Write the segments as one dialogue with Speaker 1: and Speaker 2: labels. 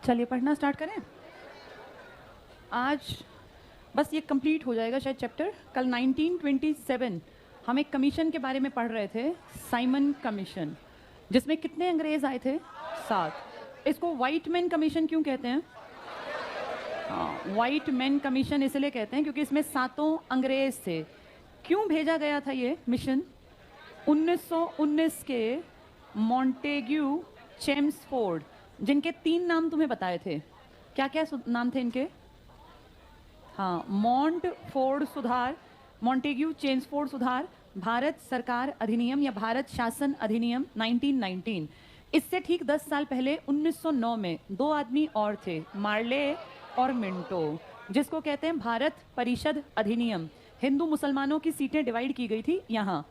Speaker 1: चलिए पढ़ना स्टार्ट करें। आज बस ये कंप्लीट हो जाएगा शायद चैप्टर। कल 1927 हम एक कमीशन के बारे में पढ़ रहे थे, साइमन कमीशन, जिसमें कितने अंग्रेज आए थे? 7। इसको वाइट मैन कमीशन क्यों कहते हैं? हाँ, वाइट मैन कमीशन इसलिए कहते हैं क्योंकि इसमें 7 अंग्रेज थे। क्यों भेजा गया था ये मिशन? 1919 के मॉन्टेग्यू चेम्सफोर्ड, जिनके 3 नाम तुम्हें बताए थे। क्या क्या नाम थे इनके? हाँ, मॉन्टफोर्ड सुधार, मॉन्टेग्यू चेम्सफोर्ड सुधार, भारत सरकार अधिनियम या भारत शासन अधिनियम 1919। इससे ठीक 10 साल पहले 1909 में 2 आदमी और थे, मार्ले और मिंटो, जिसको कहते हैं भारत परिषद अधिनियम। हिंदू मुसलमानों की सीटें डिवाइड की गई थी यहाँ,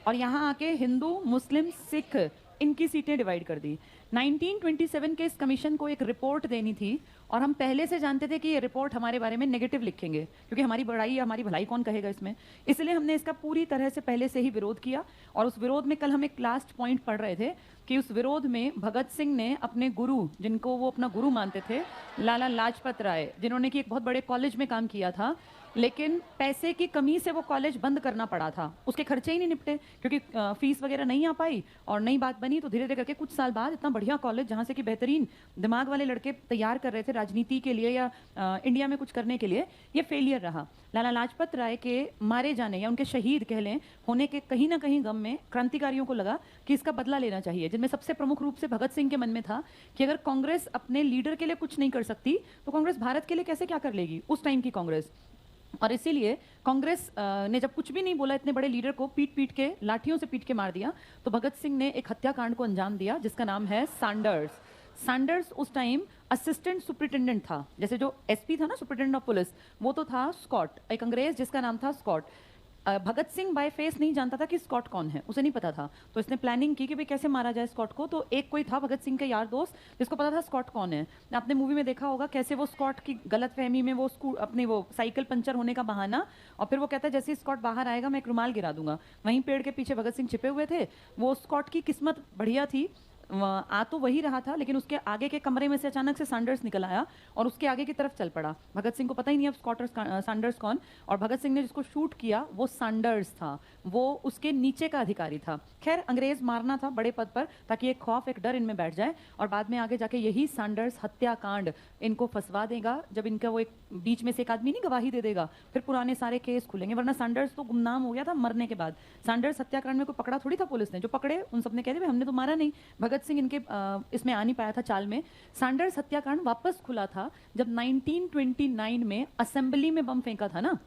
Speaker 1: और यहाँ आके हिंदू मुस्लिम सिख इनकी सीटें डिवाइड कर दी। 1927 के इस कमीशन को एक रिपोर्ट देनी थी, और हम पहले से जानते थे कि ये रिपोर्ट हमारे बारे में नेगेटिव लिखेंगे, क्योंकि हमारी बड़ाई या हमारी भलाई कौन कहेगा इसमें। इसलिए हमने इसका पूरी तरह से पहले से ही विरोध किया। और उस विरोध में कल हम एक लास्ट पॉइंट पढ़ रहे थे कि उस विरोध में भगत सिंह ने अपने गुरु, जिनको वो अपना गुरु मानते थे, लाला लाजपत राय, जिन्होंने कि एक बहुत बड़े कॉलेज में काम किया था, लेकिन पैसे की कमी से वो कॉलेज बंद करना पड़ा था। उसके खर्चे ही नहीं निपटे, क्योंकि फीस वगैरह नहीं आ पाई और नई बात बनी। तो धीरे धीरे करके कुछ साल बाद इतना बढ़िया कॉलेज, जहाँ से कि बेहतरीन दिमाग वाले लड़के तैयार कर रहे थे राजनीति के लिए या इंडिया में कुछ करने के लिए, ये फेलियर रहा। लाला लाजपत राय के मारे जाने या उनके शहीद कह लें होने के कहीं ना कहीं गम में क्रांतिकारियों को लगा कि इसका बदला लेना चाहिए, जिनमें सबसे प्रमुख रूप से भगत सिंह के मन में था कि अगर कांग्रेस अपने लीडर के लिए कुछ नहीं कर सकती तो कांग्रेस भारत के लिए कैसे क्या कर लेगी, उस टाइम की कांग्रेस। और इसीलिए कांग्रेस ने जब कुछ भी नहीं बोला, इतने बड़े लीडर को पीट पीट के, लाठियों से पीट के मार दिया, तो भगत सिंह ने एक हत्याकांड को अंजाम दिया जिसका नाम है सैंडर्स। सैंडर्स उस टाइम असिस्टेंट सुपरिटेंडेंट था, जैसे जो एसपी था ना, सुपरिटेंडेंट ऑफ पुलिस, वो तो था स्कॉट, एक अंग्रेज जिसका नाम था Scott. Bhagat Singh by face नहीं जानता था कि स्कॉट कौन है, उसे नहीं पता था। तो इसने प्लानिंग की कि भाई कैसे मारा जाए स्कॉट को। तो एक कोई था भगत सिंह के यार दोस्त जिसको पता था स्कॉट कौन है। आपने मूवी में देखा होगा कैसे वो स्कॉट की गलत फहमी में वो अपनी वो साइकिल पंचर होने का बहाना, और फिर वो कहता है जैसे ही स्कॉट बाहर आएगा मैं एक रुमाल गिरा दूंगा। वहीं पेड़ के पीछे भगत सिंह छिपे हुए थे। वो स्कॉट की किस्मत बढ़िया थी, आ तो वही रहा था, लेकिन उसके आगे के कमरे में से अचानक से सैंडर्स निकल आया और उसके आगे की तरफ चल पड़ा। भगत सिंह को पता ही नहीं अब स्कॉट और सैंडर्स कौन, और भगत सिंह ने जिसको शूट किया वो सैंडर्स था, वो उसके नीचे का अधिकारी था। खैर, अंग्रेज मारना था बड़े पद पर ताकि एक खौफ, एक डर इनमें बैठ जाए, और बाद में आगे जाके यही सैंडर्स हत्याकांड इनको फंसवा देगा। जब इनका वो एक बीच में से एक आदमी नहीं गवाही दे देगा, फिर पुराने सारे केस खुलेंगे, वरना सैंडर्स तो गुमनाम हो गया था मरने के बाद। सैंडर्स हत्याकांड में कोई पकड़ा थोड़ी था पुलिस ने, जो पकड़े उन सबने कह दिया हमने तो मारा नहीं। भगत सिंह इनके इसमें आ नहीं पाया था चाल में। सैंडर्स हत्याकांड वापस खुला था जब 1929 में असेंबली में बम फेंका था ना,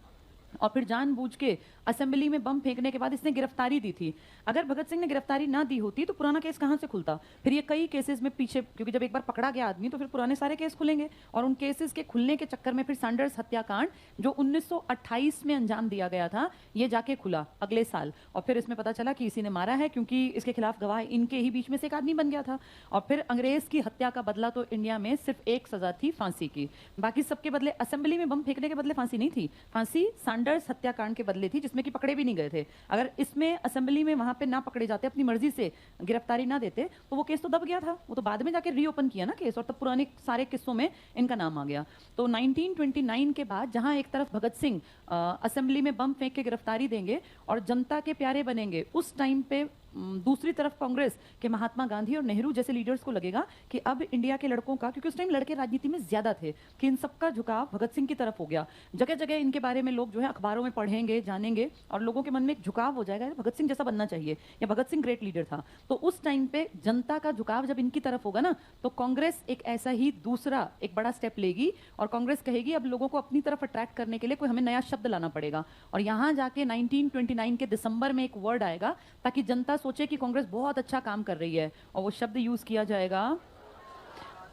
Speaker 1: और फिर जानबूझ के असेंबली में बम फेंकने के बाद इसने गिरफ्तारी दी थी। अगर भगत सिंह ने गिरफ्तारी ना दी होती तो पुराना केस कहां से खुलता? फिर ये कई केसेस में पीछे, क्योंकि जब एक बार पकड़ा गया आदमी तो फिर पुराने सारे केस खुलेंगे, और उन केसेस के खुलने के चक्कर में फिर सैंडर्स हत्याकांड जो 1928 में अंजाम दिया गया था, ये जाके खुला अगले साल। और फिर इसमें पता चला कि इसी ने मारा है, क्योंकि इसके खिलाफ गवाह इनके ही बीच में से एक आदमी बन गया था। और फिर अंग्रेज की हत्या का बदला तो इंडिया में सिर्फ एक सजा थी, फांसी की। बाकी सबके बदले, असेंबली में बम फेंकने के बदले फांसी नहीं थी, फांसी सैंडर्स हत्याकांड के बदले थी, जिसमें कि पकड़े भी नहीं गए थे। अगर इसमें असेंबली में वहां पे ना पकड़े जाते, अपनी मर्जी से गिरफ्तारी ना देते, तो वो केस तो दब गया था। वो तो बाद में जाके रीओपन किया ना केस, और तब पुराने सारे किस्सों में इनका नाम आ गया। तो 1929 के बाद जहां एक तरफ भगत सिंह असेंबली में बम फेंक के गिरफ्तारी देंगे और जनता के प्यारे बनेंगे, उस टाइम पे दूसरी तरफ कांग्रेस के महात्मा गांधी और नेहरू जैसे लीडर्स को लगेगा कि अब इंडिया के लड़कों का, क्योंकि उस टाइम लड़के राजनीति में ज्यादा थे, कि इन सबका झुकाव भगत सिंह की तरफ हो गया। जगह जगह इनके बारे में लोग जो है अखबारों में पढ़ेंगे, जानेंगे, और लोगों के मन में एक झुकाव हो जाएगा, भगत सिंह जैसा बनना चाहिए, या भगत सिंह ग्रेट लीडर था। तो उस टाइम पे जनता का झुकाव जब इनकी तरफ होगा ना, तो कांग्रेस एक ऐसा ही दूसरा एक बड़ा स्टेप लेगी, और कांग्रेस कहेगी अब लोगों को अपनी तरफ अट्रैक्ट करने के लिए कोई हमें नया शब्द लाना पड़ेगा। और यहां जाके 1929 के दिसंबर में एक वर्ड आएगा ताकि जनता सोचे कि कांग्रेस बहुत अच्छा काम कर रही है, और वो शब्द यूज किया जाएगा,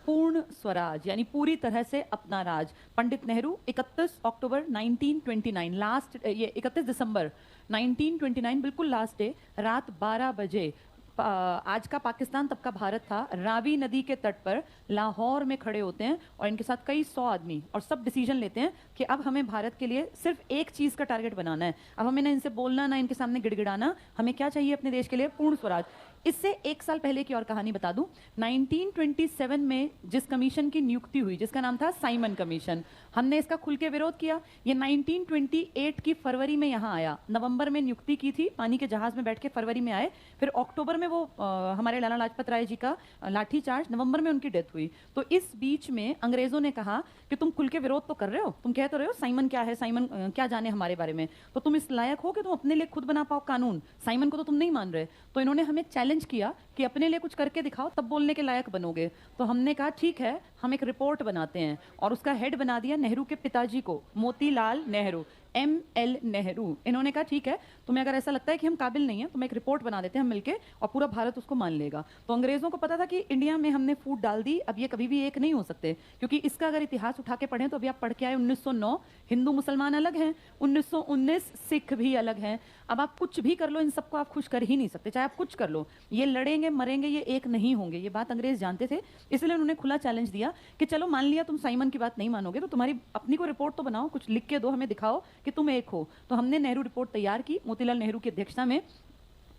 Speaker 1: पूर्ण स्वराज, यानी पूरी तरह से अपना राज। पंडित नेहरू 31 अक्टूबर 1929, लास्ट ये 31 दिसंबर 1929, बिल्कुल लास्ट डे, रात 12 बजे, आज का पाकिस्तान तब का भारत था, रावी नदी के तट पर लाहौर में खड़े होते हैं, और इनके साथ कई 100 आदमी, और सब डिसीजन लेते हैं कि अब हमें भारत के लिए सिर्फ एक चीज का टारगेट बनाना है। अब हमें ना इनसे बोलना, ना इनके सामने गिड़गिड़ाना, हमें क्या चाहिए अपने देश के लिए? पूर्ण स्वराज। इससे एक साल पहले की और कहानी बता दूं। 1927 में जिस कमीशन की नियुक्ति हुई, जिसका नाम था साइमन कमीशन, हमने इसका खुल के विरोध किया। ये 1928 की फरवरी में यहाँ आया, नवंबर में नियुक्ति की थी, पानी के जहाज में बैठ के फरवरी में आए, फिर अक्टूबर में वो हमारे लाला लाजपत राय जी का लाठीचार्ज, नवंबर में उनकी डेथ हुई। तो इस बीच में अंग्रेजों ने कहा कि तुम खुल के विरोध तो कर रहे हो, तुम कह तो रहे हो साइमन क्या है, साइमन क्या जाने हमारे बारे में, तो तुम इस लायक हो कि तुम अपने लिए खुद बना पाओ कानून, साइमन को तो तुम नहीं मान रहे। तो इन्होंने हमें चैलेंज किया कि अपने लिए कुछ करके दिखाओ, तब बोलने के लायक बनोगे। तो हमने कहा ठीक है, हम एक रिपोर्ट बनाते हैं, और उसका हेड बना दिया नेहरू के पिताजी को, मोतीलाल नेहरू, ML नेहरू। इन्होंने कहा ठीक है, तुम्हें अगर ऐसा लगता है कि हम काबिल नहीं है तो मैं एक रिपोर्ट बना देते हैं हम मिलके, और पूरा भारत उसको मान लेगा। तो अंग्रेजों को पता था कि इंडिया में हमने फूट डाल दी, अब ये कभी भी एक नहीं हो सकते, क्योंकि इसका अगर इतिहास उठा के पढ़ें तो अभी आप पढ़ के आए 1909 हिंदू मुसलमान अलग हैं, 1919 सिख भी अलग हैं। अब आप कुछ भी कर लो, इन सबको आप खुश कर ही नहीं सकते, चाहे आप कुछ कर लो, ये लड़ेंगे मरेंगे, ये एक नहीं होंगे। ये बात अंग्रेज जानते थे, इसलिए उन्होंने खुला चैलेंज दिया कि चलो मान लिया तुम साइमन की बात नहीं मानोगे तो तुम्हारी अपनी को रिपोर्ट तो बनाओ, कुछ लिख के दो, हमें दिखाओ कि तुम एक हो। तो हमने नेहरू रिपोर्ट तैयार की मोतीलाल नेहरू की अध्यक्षता में।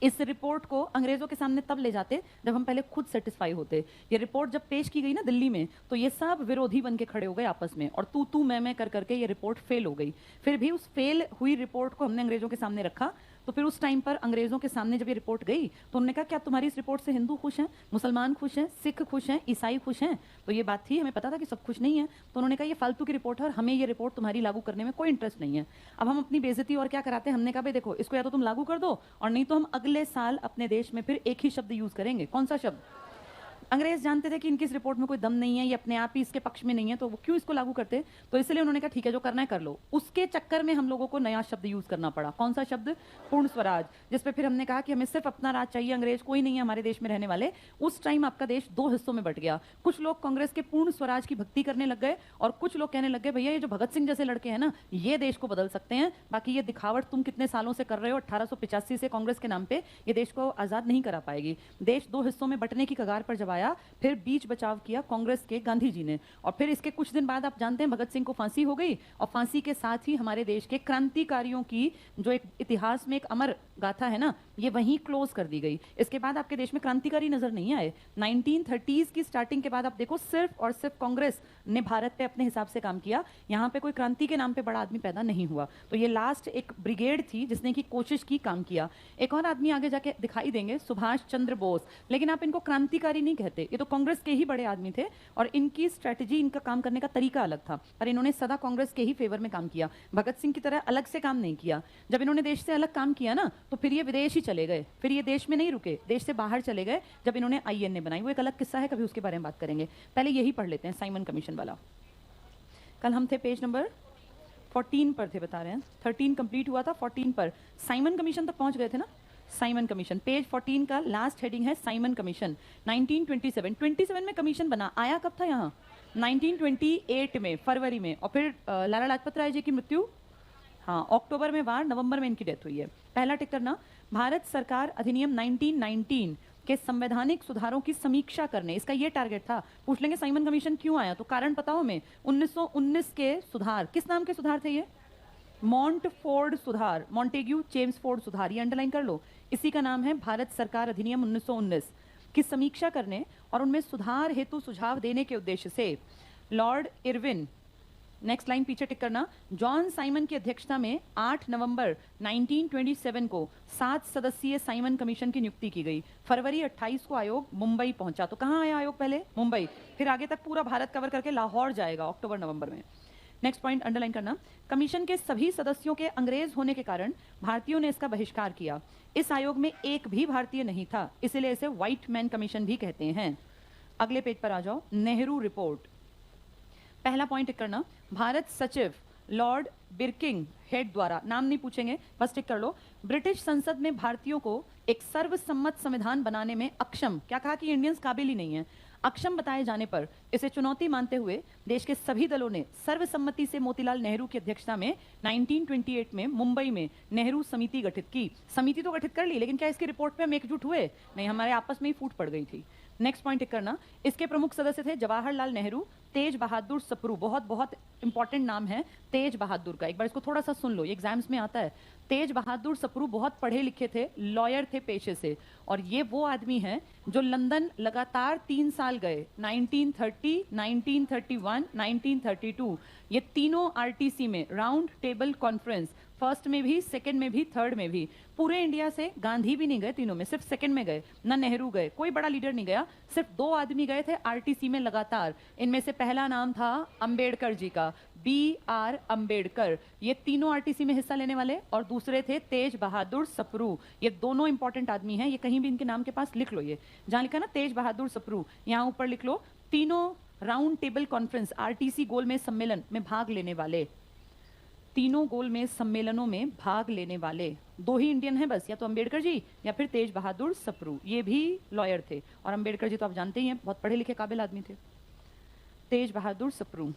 Speaker 1: इस रिपोर्ट को अंग्रेजों के सामने तब ले जाते जब हम पहले खुद सेटिस्फाई होते। ये रिपोर्ट जब पेश की गई ना दिल्ली में, तो ये सब विरोधी बन के खड़े हो गए आपस में, और तू मैं कर करके ये रिपोर्ट फेल हो गई। फिर भी उस फेल हुई रिपोर्ट को हमने अंग्रेजों के सामने रखा। तो फिर उस टाइम पर अंग्रेजों के सामने जब ये रिपोर्ट गई तो उन्होंने कहा क्या तुम्हारी इस रिपोर्ट से हिंदू खुश हैं, मुसलमान खुश हैं, सिख खुश हैं, ईसाई खुश हैं? तो ये बात थी, हमें पता था कि सब खुश नहीं है। तो उन्होंने कहा ये फालतू की रिपोर्ट है और हमें ये रिपोर्ट तुम्हारी लागू करने में कोई इंटरेस्ट नहीं है। अब हम अपनी बेइज्जती और क्या कराते हैं, हमने कहा भाई देखो इसको या तो तुम लागू कर दो, और नहीं तो हम अगले साल अपने देश में फिर एक ही शब्द यूज करेंगे। कौन सा शब्द? अंग्रेज जानते थे कि इनकी इस रिपोर्ट में कोई दम नहीं है, ये अपने आप ही इसके पक्ष में नहीं है, तो वो क्यों इसको लागू करते? तो इसलिए उन्होंने कहा ठीक है जो करना है कर लो। उसके चक्कर में हम लोगों को नया शब्द यूज करना पड़ा। कौन सा शब्द? पूर्ण स्वराज। जिस पे फिर हमने कहा कि हमें सिर्फ अपना राज चाहिए, अंग्रेज कोई नहीं है हमारे देश में रहने वाले। उस टाइम आपका देश दो हिस्सों में बट गया। कुछ लोग कांग्रेस के पूर्ण स्वराज की भक्ति करने लग गए, और कुछ लोग कहने लग गए भैया ये जो भगत सिंह जैसे लड़के हैं ना, ये देश को बदल सकते हैं, बाकी ये दिखावट तुम कितने सालों से कर रहे हो 1885 से कांग्रेस के नाम पे, ये देश को आजाद नहीं करा पाएगी। देश दो हिस्सों में बटने की कगार पर जब आया, फिर बीच बचाव किया कांग्रेस के गांधी जी ने, और फिर इसके कुछ दिन बाद आप जानते हैं भगत सिंह को फांसी हो गई, और फांसी के साथ ही हमारे देश के क्रांतिकारियों की जो एक इतिहास में एक अमर गाथा है ना, ये वहीं क्लोज कर दी गई। इसके बाद आपके देश में क्रांतिकारी नजर नहीं आए। 1930s की स्टार्टिंग के बाद आप देखो सिर्फ और सिर्फ कांग्रेस ने भारत पे अपने हिसाब से काम किया, यहाँ पे कोई क्रांति के नाम पे बड़ा आदमी पैदा नहीं हुआ। तो ये लास्ट एक ब्रिगेड थी जिसने की कोशिश की, काम किया। एक और आदमी आगे जाके दिखाई देंगे, सुभाष चंद्र बोस, लेकिन आप इनको क्रांतिकारी नहीं कहते, ये तो कांग्रेस के ही बड़े आदमी थे, और इनकी स्ट्रेटजी, इनका काम करने का तरीका अलग था, पर इन्होंने सदा कांग्रेस के ही फेवर में काम किया। भगत सिंह की तरह अलग से काम नहीं किया। जब इन्होंने देश से अलग काम किया ना, तो फिर ये विदेश ही चले गए, फिर ये देश में नहीं रुके, देश से बाहर चले गए जब इन्होंने INA बनाई। वो एक अलग किस्सा है, कभी उसके बारे में बात करेंगे। पहले यही पढ़ लेते हैं साइमन कमीशन वाला। कल हम थे पेज नंबर 14 पर थे, बता रहे हैं 13 कंप्लीट हुआ था, 14 पर साइमन कमीशन तक पहुंच गए थे ना। साइमन कमीशन पेज 14 का लास्ट हेडिंग है साइमन कमीशन। 1927 में कमीशन बना, आया कब था यहाँ? 1928 में, फरवरी में, और फिर लाला लाजपत राय जी की मृत्यु, हाँ अक्टूबर में वार, नवंबर में इनकी डेथ हुई है। पहला टिक करना, भारत सरकार अधिनियम 1919 के संवैधानिक सुधारों की समीक्षा करने, इसका ये टारगेट था। पूछ लेंगे साइमन कमीशन क्यों आया, तो कारण बताओ हमें। 1919 के सुधार, किस नाम के सुधार थे ये? मॉन्टफोर्ड सुधार, मॉन्टेग्यू चेम्सफोर्ड सुधार, ये अंडरलाइन कर लो। इसी का नाम है भारत सरकार अधिनियम 1919 की समीक्षा करने और उनमें सुधार हेतु सुझाव देने के उद्देश्य से लॉर्ड इरविन, नेक्स्ट लाइन पीछे टिक करना, जॉन साइमन की अध्यक्षता में 8 नवंबर 1927 को 7 सदस्यीय साइमन कमीशन की नियुक्ति की गई। फरवरी 28 को आयोग मुंबई पहुंचा। तो कहां आया आयोग? पहले मुंबई, फिर आगे तक पूरा भारत कवर करके लाहौर जाएगा अक्टूबर नवंबर में। नेक्स्ट पॉइंट अंडरलाइन करना, कमीशन के सभी सदस्यों के अंग्रेज होने के कारण भारतीयों ने इसका बहिष्कार किया। इस आयोग में एक भी भारतीय नहीं था, इसलिए इसे व्हाइट मैन कमीशन भी कहते हैं। अगले पेज पर आ जाओ, नेहरू रिपोर्ट। पहला पॉइंट टिक करना, भारत सचिव लॉर्ड बिरकिंग हेड द्वारा, नाम नहीं पूछेंगे बस टिक कर लो, ब्रिटिश संसद में भारतीयों को एक सर्वसम्मत संविधान बनाने में अक्षम, क्या कहा कि इंडियंस काबिल ही नहीं है, अक्षम बताए जाने पर इसे चुनौती मानते हुए देश के सभी दलों ने सर्वसम्मति से मोतीलाल नेहरू की अध्यक्षता में 1928 में मुंबई में नेहरू समिति गठित की। समिति तो गठित कर ली, लेकिन क्या इसकी रिपोर्ट पे हम एकजुट हुए? नहीं, हमारे आपस में ही फूट पड़ गई थी। नेक्स्ट पॉइंट टिक करना। इसके प्रमुख सदस्य थे जवाहरलाल नेहरू, तेज बहादुर सप्रू, बहुत बहुत इंपॉर्टेंट नाम है तेज बहादुर का, एक बार इसको थोड़ा सा सुन लो, ये एग्जाम्स में आता है। तेज बहादुर सप्रू बहुत पढ़े लिखे थे, लॉयर थे पेशे से, और ये वो आदमी हैं जो लंदन लगातार 3 साल गए, 1930, 1931, 1932, ये तीनों आरटीसी में राउंड टेबल कॉन्फ्रेंस, फर्स्ट में भी, सेकंड में भी, थर्ड में भी, पूरे इंडिया से गांधी भी नहीं गए तीनों में, सिर्फ सेकंड में गए, ना नेहरू गए, कोई बड़ा लीडर नहीं गया, सिर्फ 2 आदमी गए थे आरटीसी में लगातार। इनमें से पहला नाम था अंबेडकर जी का, BR अंबेडकर, ये तीनों आरटीसी में हिस्सा लेने वाले, और दूसरे थे तेज बहादुर सप्रू। ये दोनों इंपॉर्टेंट आदमी हैं, ये कहीं भी इनके नाम के पास लिख लो, ये जहां लिखा ना तेज बहादुर सप्रू, यहाँ ऊपर लिख लो तीनों राउंड टेबल कॉन्फ्रेंस आरटीसी गोलमेज सम्मेलन में भाग लेने वाले, तीनों गोलमेज सम्मेलनों में भाग लेने वाले। 2 ही इंडियन हैं बस, या तो अंबेडकर जी या फिर तेज बहादुर सप्रू, ये भी लॉयर थे, और अंबेडकर जी तो आप जानते ही हैं बहुत पढ़े लिखे काबिल आदमी थे। तेज बहादुर सप्रू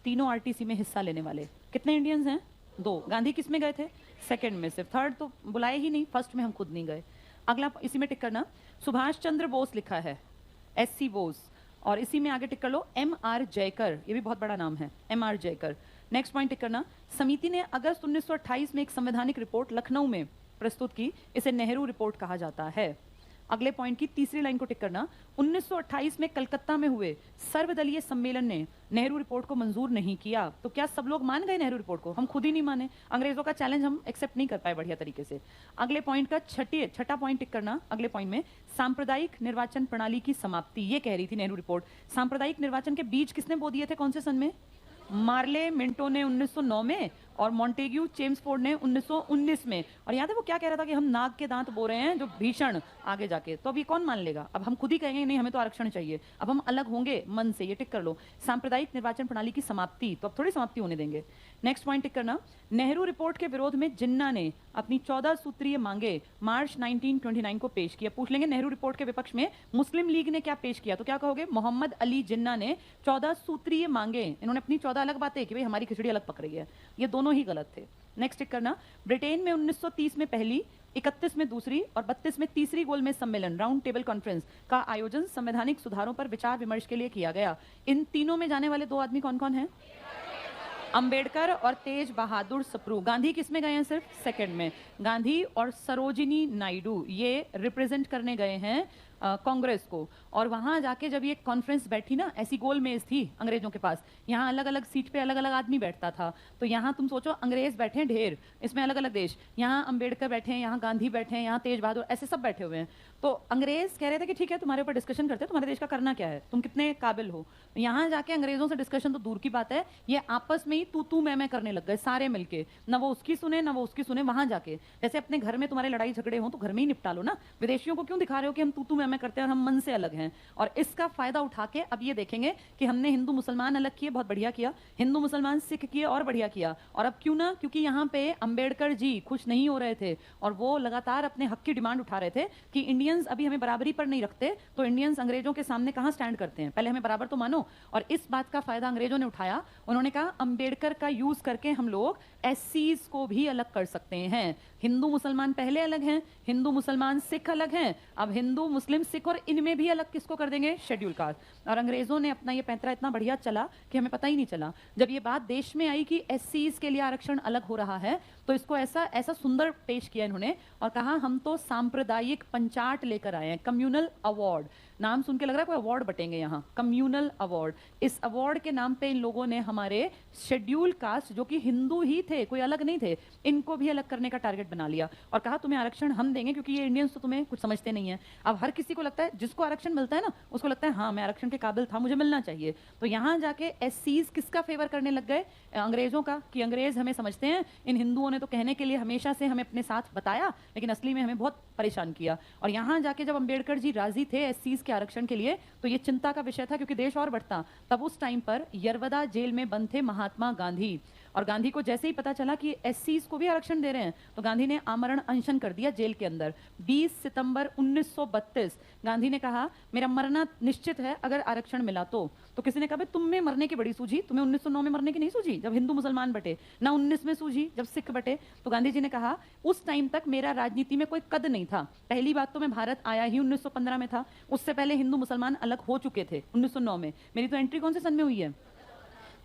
Speaker 1: तीनों आरटीसी में हिस्सा लेने वाले। कितने इंडियंस हैं? 2। गांधी किस में गए थे? सेकंड में, सिर्फ थर्ड तो बुलाए ही नहीं, फर्स्ट में हम खुद नहीं गए। अगला इसी में टिक करना, सुभाष चंद्र बोस लिखा है, SC बोस, और इसी में आगे टिक कर लो MR जयकर, ये भी बहुत बड़ा नाम है, MR जयकर। नेक्स्ट पॉइंट टिक करना, समिति ने अगस्त 1928 में एक संवैधानिक रिपोर्ट लखनऊ में प्रस्तुत की, इसे नेहरू रिपोर्ट कहा जाता है। अगले पॉइंट की तीसरी लाइन को टिक करना, 1928 में कलकत्ता में हुए सर्वदलीय सम्मेलन ने नेहरू रिपोर्ट को मंजूर नहीं किया। तो क्या सब लोग मान गए नेहरू रिपोर्ट को? हम खुद ही नहीं माने, अंग्रेजों का चैलेंज हम एक्सेप्ट नहीं कर पाए बढ़िया तरीके से। अगले पॉइंट का छठा पॉइंट टिक करना, अगले पॉइंट में सांप्रदायिक निर्वाचन प्रणाली की समाप्ति, ये कह रही थी नेहरू रिपोर्ट। सांप्रदायिक निर्वाचन के बीज किसने बो दिए थे, कौन से सन में? मार्ले मिंटो ने 1909 में, और मॉन्टेग्यू चेम्सफोर्ड ने 1919 में। और याद है वो क्या कह रहा था कि हम नाग के दांत बो रहे हैं जो भीषण आगे जाके, तो अभी कौन मान लेगा? अब हम खुद ही कहेंगे नहीं हमें तो आरक्षण चाहिए, अब हम अलग होंगे मन से, ये टिक कर लो। सांप्रदायिक निर्वाचन प्रणाली की समाप्ति, तो अब थोड़ी समाप्ति होने देंगे। नेक्स्ट पॉइंट टिक करना, नेहरू रिपोर्ट के विरोध में जिन्ना ने अपनी 14 सूत्रीय मांगे मार्च 1929 को पेश किया। पूछ लेंगे नेहरू रिपोर्ट के विपक्ष में मुस्लिम लीग ने क्या पेश किया, तो क्या कहोगे? मोहम्मद अली जिन्ना ने 14 सूत्रीय मांगे, इन्होंने अपनी 14 अलग बातें कि भाई हमारी खिचड़ी अलग पक रही है, ये दोनों ही गलत थे। नेक्स्ट टिक करना, ब्रिटेन में 1930 में पहली, 31 में दूसरी और 32 में तीसरी गोलमेज सम्मेलन राउंड टेबल कॉन्फ्रेंस का आयोजन संवैधानिक सुधारों पर विचार विमर्श के लिए किया गया। इन तीनों में जाने वाले 2 आदमी कौन कौन हैं? अंबेडकर और तेज बहादुर सप्रू। गांधी किस में गए हैं? सिर्फ सेकंड में। गांधी और सरोजिनी नायडू ये रिप्रेजेंट करने गए हैं कांग्रेस को, और वहां जाके जब ये कॉन्फ्रेंस बैठी ना, ऐसी गोल मेज थी अंग्रेजों के पास, यहाँ अलग अलग सीट पे अलग अलग आदमी बैठता था, तो यहाँ तुम सोचो अंग्रेज बैठे हैं ढेर, इसमें अलग अलग देश, यहाँ अंबेडकर बैठे हैं, यहाँ गांधी बैठे हैं, यहाँ तेज बहादुर, ऐसे सब बैठे हुए हैं। तो अंग्रेज कह रहे थे कि ठीक है तुम्हारे ऊपर डिस्कशन करते हैं, तुम्हारे देश का करना क्या है, तुम कितने काबिल हो। यहाँ जाके अंग्रेजों से डिस्कशन तो दूर की बात है, ये आपस में ही तू मैं करने लग गए सारे मिलके, ना वो उसकी सुने ना वो उसकी सुने। वहां जाके जैसे अपने घर में तुम्हारे लड़ाई झगड़े हो तो घर में ही निपटा लो ना, विदेशियों को क्यों दिखा रहे हो कि हम तू मैं करते हैं और हम मन से अलग हैं। और इसका फायदा उठा के अब ये देखेंगे कि हमने हिंदू मुसलमान अलग किए, बहुत बढ़िया किया, हिंदू मुसलमान सिख किए और बढ़िया किया। और अब क्यों ना, क्योंकि यहाँ पे अंबेडकर जी खुश नहीं हो रहे थे और वो लगातार अपने हक की डिमांड उठा रहे थे कि इंडियंस अभी हमें बराबरी पर नहीं रखते, तो इंडियंस अंग्रेजों के सामने कहां स्टैंड करते हैं, पहले हमें बराबर तो मानो। और इस बात का फायदा अंग्रेजों ने उठाया, उन्होंने कहा अंबेडकर का यूज करके हम लोग एससीज को भी अलग कर सकते हैं। हिंदू मुसलमान पहले अलग हैं, हिंदू मुसलमान सिख अलग हैं, अब हिंदू मुस्लिम सिख और इनमें भी अलग किसको कर देंगे? Schedule caste. और अंग्रेजों ने अपना ये पैंतरा इतना बढ़िया चला कि हमें पता ही नहीं चला। जब ये बात देश में आई कि एससीज के लिए आरक्षण अलग हो रहा है, तो इसको ऐसा सुंदर पेश किया इन्होंने और कहा हम तो सांप्रदायिक पंचाट लेकर आए हैं, कम्युनल अवार्ड। नाम सुन के लग रहा है कोई अवार्ड बटेंगे यहाँ, कम्युनल अवार्ड। इस अवार्ड के नाम पे इन लोगों ने हमारे शेड्यूल कास्ट जो कि हिंदू ही थे, कोई अलग नहीं थे, इनको भी अलग करने का टारगेट बना लिया और कहा तुम्हें आरक्षण हम देंगे क्योंकि ये इंडियंस तो तुम्हें कुछ समझते नहीं है। अब हर किसी को लगता है, जिसको आरक्षण मिलता है ना उसको लगता है हाँ मैं आरक्षण के काबिल था, मुझे मिलना चाहिए। तो यहाँ जाके एससीज किसका फेवर करने लग गए? अंग्रेजों का, कि अंग्रेज हमें समझते हैं, इन हिंदुओं ने तो कहने के लिए हमेशा से हमें अपने साथ बताया लेकिन असली में हमें बहुत परेशान किया। और यहाँ जाके जब अंबेडकर जी राजी थे एससीज के आरक्षण के लिए तो ये चिंता का विषय था क्योंकि देश और बढ़ता। तब उस टाइम पर यरवदा जेल में बंद थे महात्मा गांधी और गांधी को जैसे ही पता चला कि एससीज को भी आरक्षण दे रहे हैं तो गांधी ने आमरण अनशन कर दिया जेल के अंदर। 20 सितंबर 1932 गांधी ने कहा मेरा मरना निश्चित है अगर आरक्षण मिला तो किसी ने कहा तुम में मरने की बड़ी सूझी, तुम्हें 1909 में मरने की नहीं सूझी जब हिंदू मुसलमान बटे, ना 19 में सूझी जब सिख बटे। तो गांधी जी ने कहा उस टाइम तक मेरा राजनीति में कोई कद नहीं था। पहली बात तो मैं भारत आया ही 1915 में था, उससे पहले हिंदू मुसलमान अलग हो चुके थे 1909 में। मेरी तो एंट्री कौन से सन में हुई है?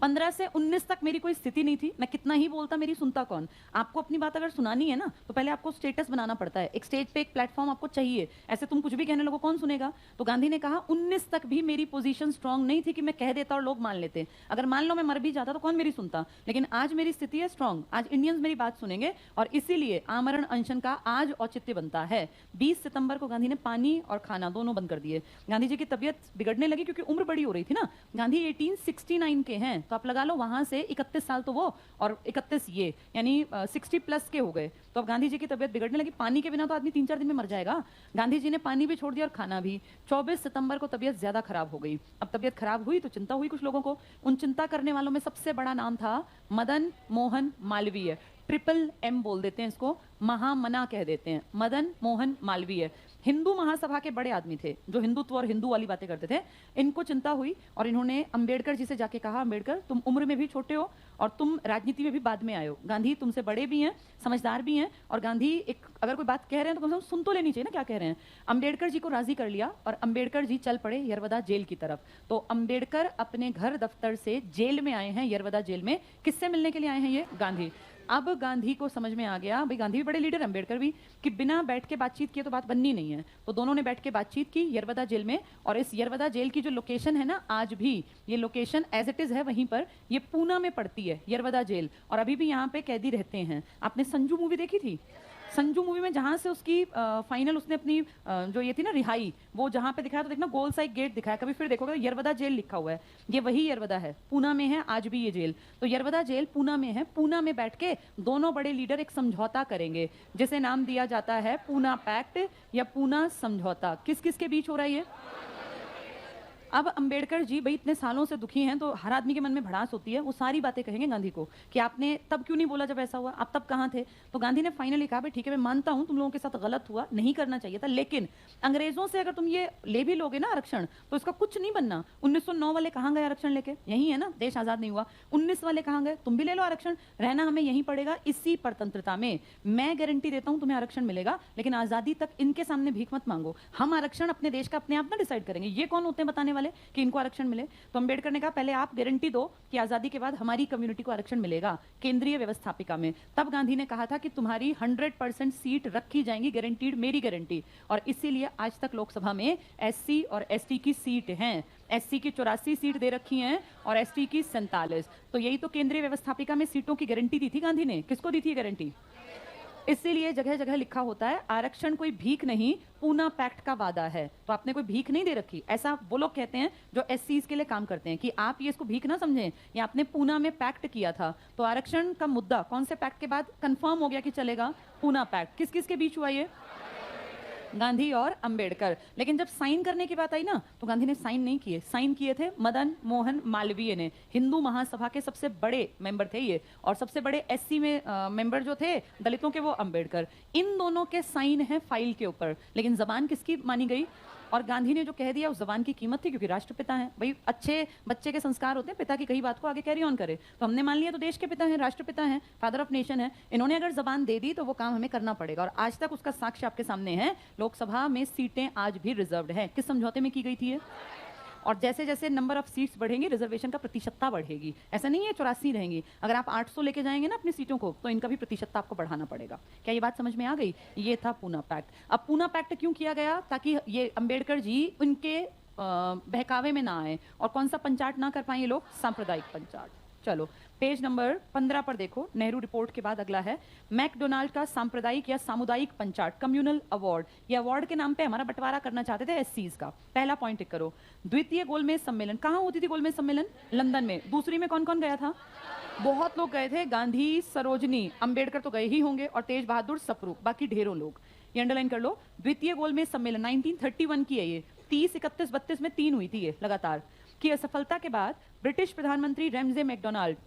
Speaker 1: 15 से 19 तक मेरी कोई स्थिति नहीं थी, मैं कितना ही बोलता मेरी सुनता कौन। आपको अपनी बात अगर सुनानी है ना तो पहले आपको स्टेटस बनाना पड़ता है, एक स्टेज पे एक प्लेटफॉर्म आपको चाहिए, ऐसे तुम कुछ भी कहने लगो कौन सुनेगा। तो गांधी ने कहा 19 तक भी मेरी पोजीशन स्ट्रांग नहीं थी कि मैं कह देता और लोग मान लेते, अगर मान लो मैं मर भी जाता तो कौन मेरी सुनता। लेकिन आज मेरी स्थिति है स्ट्रांग, आज इंडियंस मेरी बात सुनेंगे और इसीलिए आमरण अनशन का आज औचित्य बनता है। 20 सितंबर को गांधी ने पानी और खाना दोनों बंद कर दिए। गांधी जी की तबीयत बिगड़ने लगी क्योंकि उम्र बड़ी हो रही थी ना, गांधी 1869 के हैं, तो आप लगा लो वहां से 31 साल तो वो और 31 ये, यानी 60 प्लस के हो गए। तो अब गांधी जी की तबीयत बिगड़ने लगी, पानी के बिना तो आदमी 3-4 दिन में मर जाएगा। गांधी जी ने पानी भी छोड़ दिया और खाना भी। 24 सितंबर को तबीयत ज्यादा खराब हो गई। अब तबीयत खराब हुई तो चिंता हुई कुछ लोगों को। उन चिंता करने वालों में सबसे बड़ा नाम था मदन मोहन मालवीय, ट्रिपल एम बोल देते हैं इसको, महामना कह देते हैं, मदन मोहन मालवीय। हिंदू महासभा के बड़े आदमी थे जो हिंदुत्व और हिंदू वाली बातें करते थे। इनको चिंता हुई और इन्होंने अंबेडकर जी से जाके कहा अंबेडकर तुम उम्र में भी छोटे हो और तुम राजनीति में भी बाद में आए हो, गांधी तुमसे बड़े भी हैं, समझदार भी हैं, और गांधी एक अगर कोई बात कह रहे हैं तो कम से कम सुन तो लेनी चाहिए ना क्या कह रहे हैं। अंबेडकर जी को राजी कर लिया और अंबेडकर जी चल पड़े यरवदा जेल की तरफ। तो अंबेडकर अपने घर दफ्तर से जेल में आए हैं, यरवदा जेल में। किससे मिलने के लिए आए हैं ये? गांधी। अब गांधी को समझ में आ गया, भाई गांधी भी बड़े लीडर, अंबेडकर भी, कि बिना बैठ के बातचीत किए तो बात बननी नहीं है। तो दोनों ने बैठ के बातचीत की यरवदा जेल में। और इस यरवदा जेल की जो लोकेशन है ना, आज भी ये लोकेशन एज इट इज है वहीं पर, ये पूना में पड़ती है यरवदा जेल, और अभी भी यहाँ पे कैदी रहते हैं। आपने संजू मूवी देखी थी? संजू मूवी में जहां से उसकी फाइनल उसने अपनी जो ये थी ना रिहाई, वो जहां पे दिखाया तो देखना गोल सा एक गेट दिखाया, कभी फिर देखोगे यरवदा जेल लिखा हुआ है, ये वही यरवदा है, पूना में है आज भी ये जेल। तो यरवदा जेल पूना में है, पूना में बैठ के दोनों बड़े लीडर एक समझौता करेंगे जिसे नाम दिया जाता है पूना पैक्ट या पूना समझौता। किस किस के बीच हो रहा है ये? अब अंबेडकर जी भाई इतने सालों से दुखी हैं तो हर आदमी के मन में भड़ास होती है, वो सारी बातें कहेंगे गांधी को कि आपने तब क्यों नहीं बोला जब ऐसा हुआ, आप तब कहाँ थे। तो गांधी ने फाइनली कहा भाई ठीक है मैं मानता हूं तुम लोगों के साथ गलत हुआ, नहीं करना चाहिए था, लेकिन अंग्रेजों से अगर तुम ये ले भी लोगे ना आरक्षण तो इसका कुछ नहीं बनना। 1909 वाले कहाँ गए आरक्षण लेके? यही है ना, देश आजाद नहीं हुआ। 19 वाले कहाँ गए? तुम भी ले लो आरक्षण, रहना हमें यहीं पड़ेगा इसी परतंत्रता में। मैं गारंटी देता हूं तुम्हें आरक्षण मिलेगा, लेकिन आजादी तक इनके सामने भीख मत मांगो, हम आरक्षण अपने देश का अपने आप ना डिसाइड करेंगे। ये कौन होते हैं बताने वाले कि इनको आरक्षण मिले? तो अंबेडकर ने कहा पहले आप गारंटी दो कि आजादी के बाद हमारी कम्युनिटी को आरक्षण मिलेगा केंद्रीय व्यवस्थापिका में। तब गांधी ने कहा था कि तुम्हारी 100% सीट रखी जाएंगी, गारंटीड, मेरी गारंटी। और इसीलिए आज तक लोकसभा में एससी और एसटी की सीट हैं। एससी की 84 सीट दे रखी हैं और एसटी की 47। तो यही तो केंद्रीय व्यवस्थापिका में सीटों की गारंटी दी थी गांधी ने। किसको दी थी गारंटी? इसीलिए जगह जगह लिखा होता है आरक्षण कोई भीख नहीं, पूना पैक्ट का वादा है। तो आपने कोई भीख नहीं दे रखी, ऐसा वो लोग कहते हैं जो एससीज के लिए काम करते हैं कि आप ये इसको भीख ना समझें, ये आपने पूना में पैक्ट किया था। तो आरक्षण का मुद्दा कौन से पैक्ट के बाद कंफर्म हो गया कि चलेगा? पूना पैक्ट। किस किस के बीच हुआ ये? गांधी और अंबेडकर। लेकिन जब साइन करने की बात आई ना तो गांधी ने साइन नहीं किए, साइन किए थे मदन मोहन मालवीय ने। हिंदू महासभा के सबसे बड़े मेंबर थे ये, और सबसे बड़े एससी में मेंबर जो थे दलितों के वो अंबेडकर। इन दोनों के साइन है फाइल के ऊपर, लेकिन जबान किसकी मानी गई? और गांधी ने जो कह दिया उस जबान की कीमत थी, क्योंकि राष्ट्रपिता हैं भाई, अच्छे बच्चे के संस्कार होते हैं पिता की कही बात को आगे कैरी ऑन करे। तो हमने मान लिया तो देश के पिता हैं, राष्ट्रपिता हैं, फादर ऑफ नेशन है, इन्होंने अगर जबान दे दी तो वो काम हमें करना पड़ेगा। और आज तक उसका साक्ष्य आपके सामने है, लोकसभा में सीटें आज भी रिजर्व्ड हैं। किस समझौते में की गई थी ये? और जैसे जैसे नंबर ऑफ सीट्स बढ़ेंगी रिजर्वेशन का प्रतिशतता बढ़ेगी। ऐसा नहीं है 84 रहेंगी, अगर आप 800 लेके जाएंगे ना अपनी सीटों को तो इनका भी प्रतिशतता आपको बढ़ाना पड़ेगा। क्या ये बात समझ में आ गई? ये था पूना पैक्ट। अब पूना पैक्ट क्यों किया गया? ताकि ये अंबेडकर जी उनके बहकावे में ना आए। और कौन सा पंचाट ना कर पाए ये लोग? सांप्रदायिक पंचाट। चलो पेज नंबर 15 पर देखो, नेहरू रिपोर्ट के बाद अगला है मैकडोनाल्ड का सांप्रदायिक या सामुदायिक पंचाट कम्युनल अवार्ड। ये अवार्ड के नाम पे हमारा बंटवारा करना चाहते थे एससीज का। पहला पॉइंट टिक करो। द्वितीय गोलमेज सम्मेलन कहाँ होती थी? गोलमेज सम्मेलन लंदन में। दूसरी में कौन कौन गया था? बहुत लोग गए थे, गांधी, सरोजनी, अंबेडकर तो गए ही होंगे, और तेज बहादुर सप्रू, बाकी ढेरों लोग। ये अंडरलाइन कर लो। द्वितीय गोलमेज सम्मेलन 1931 की है ये, 30, 31, 32 में 3 हुई थी ये लगातार। की असफलता के बाद ब्रिटिश प्रधानमंत्री रैमजे मैकडोनाल्ड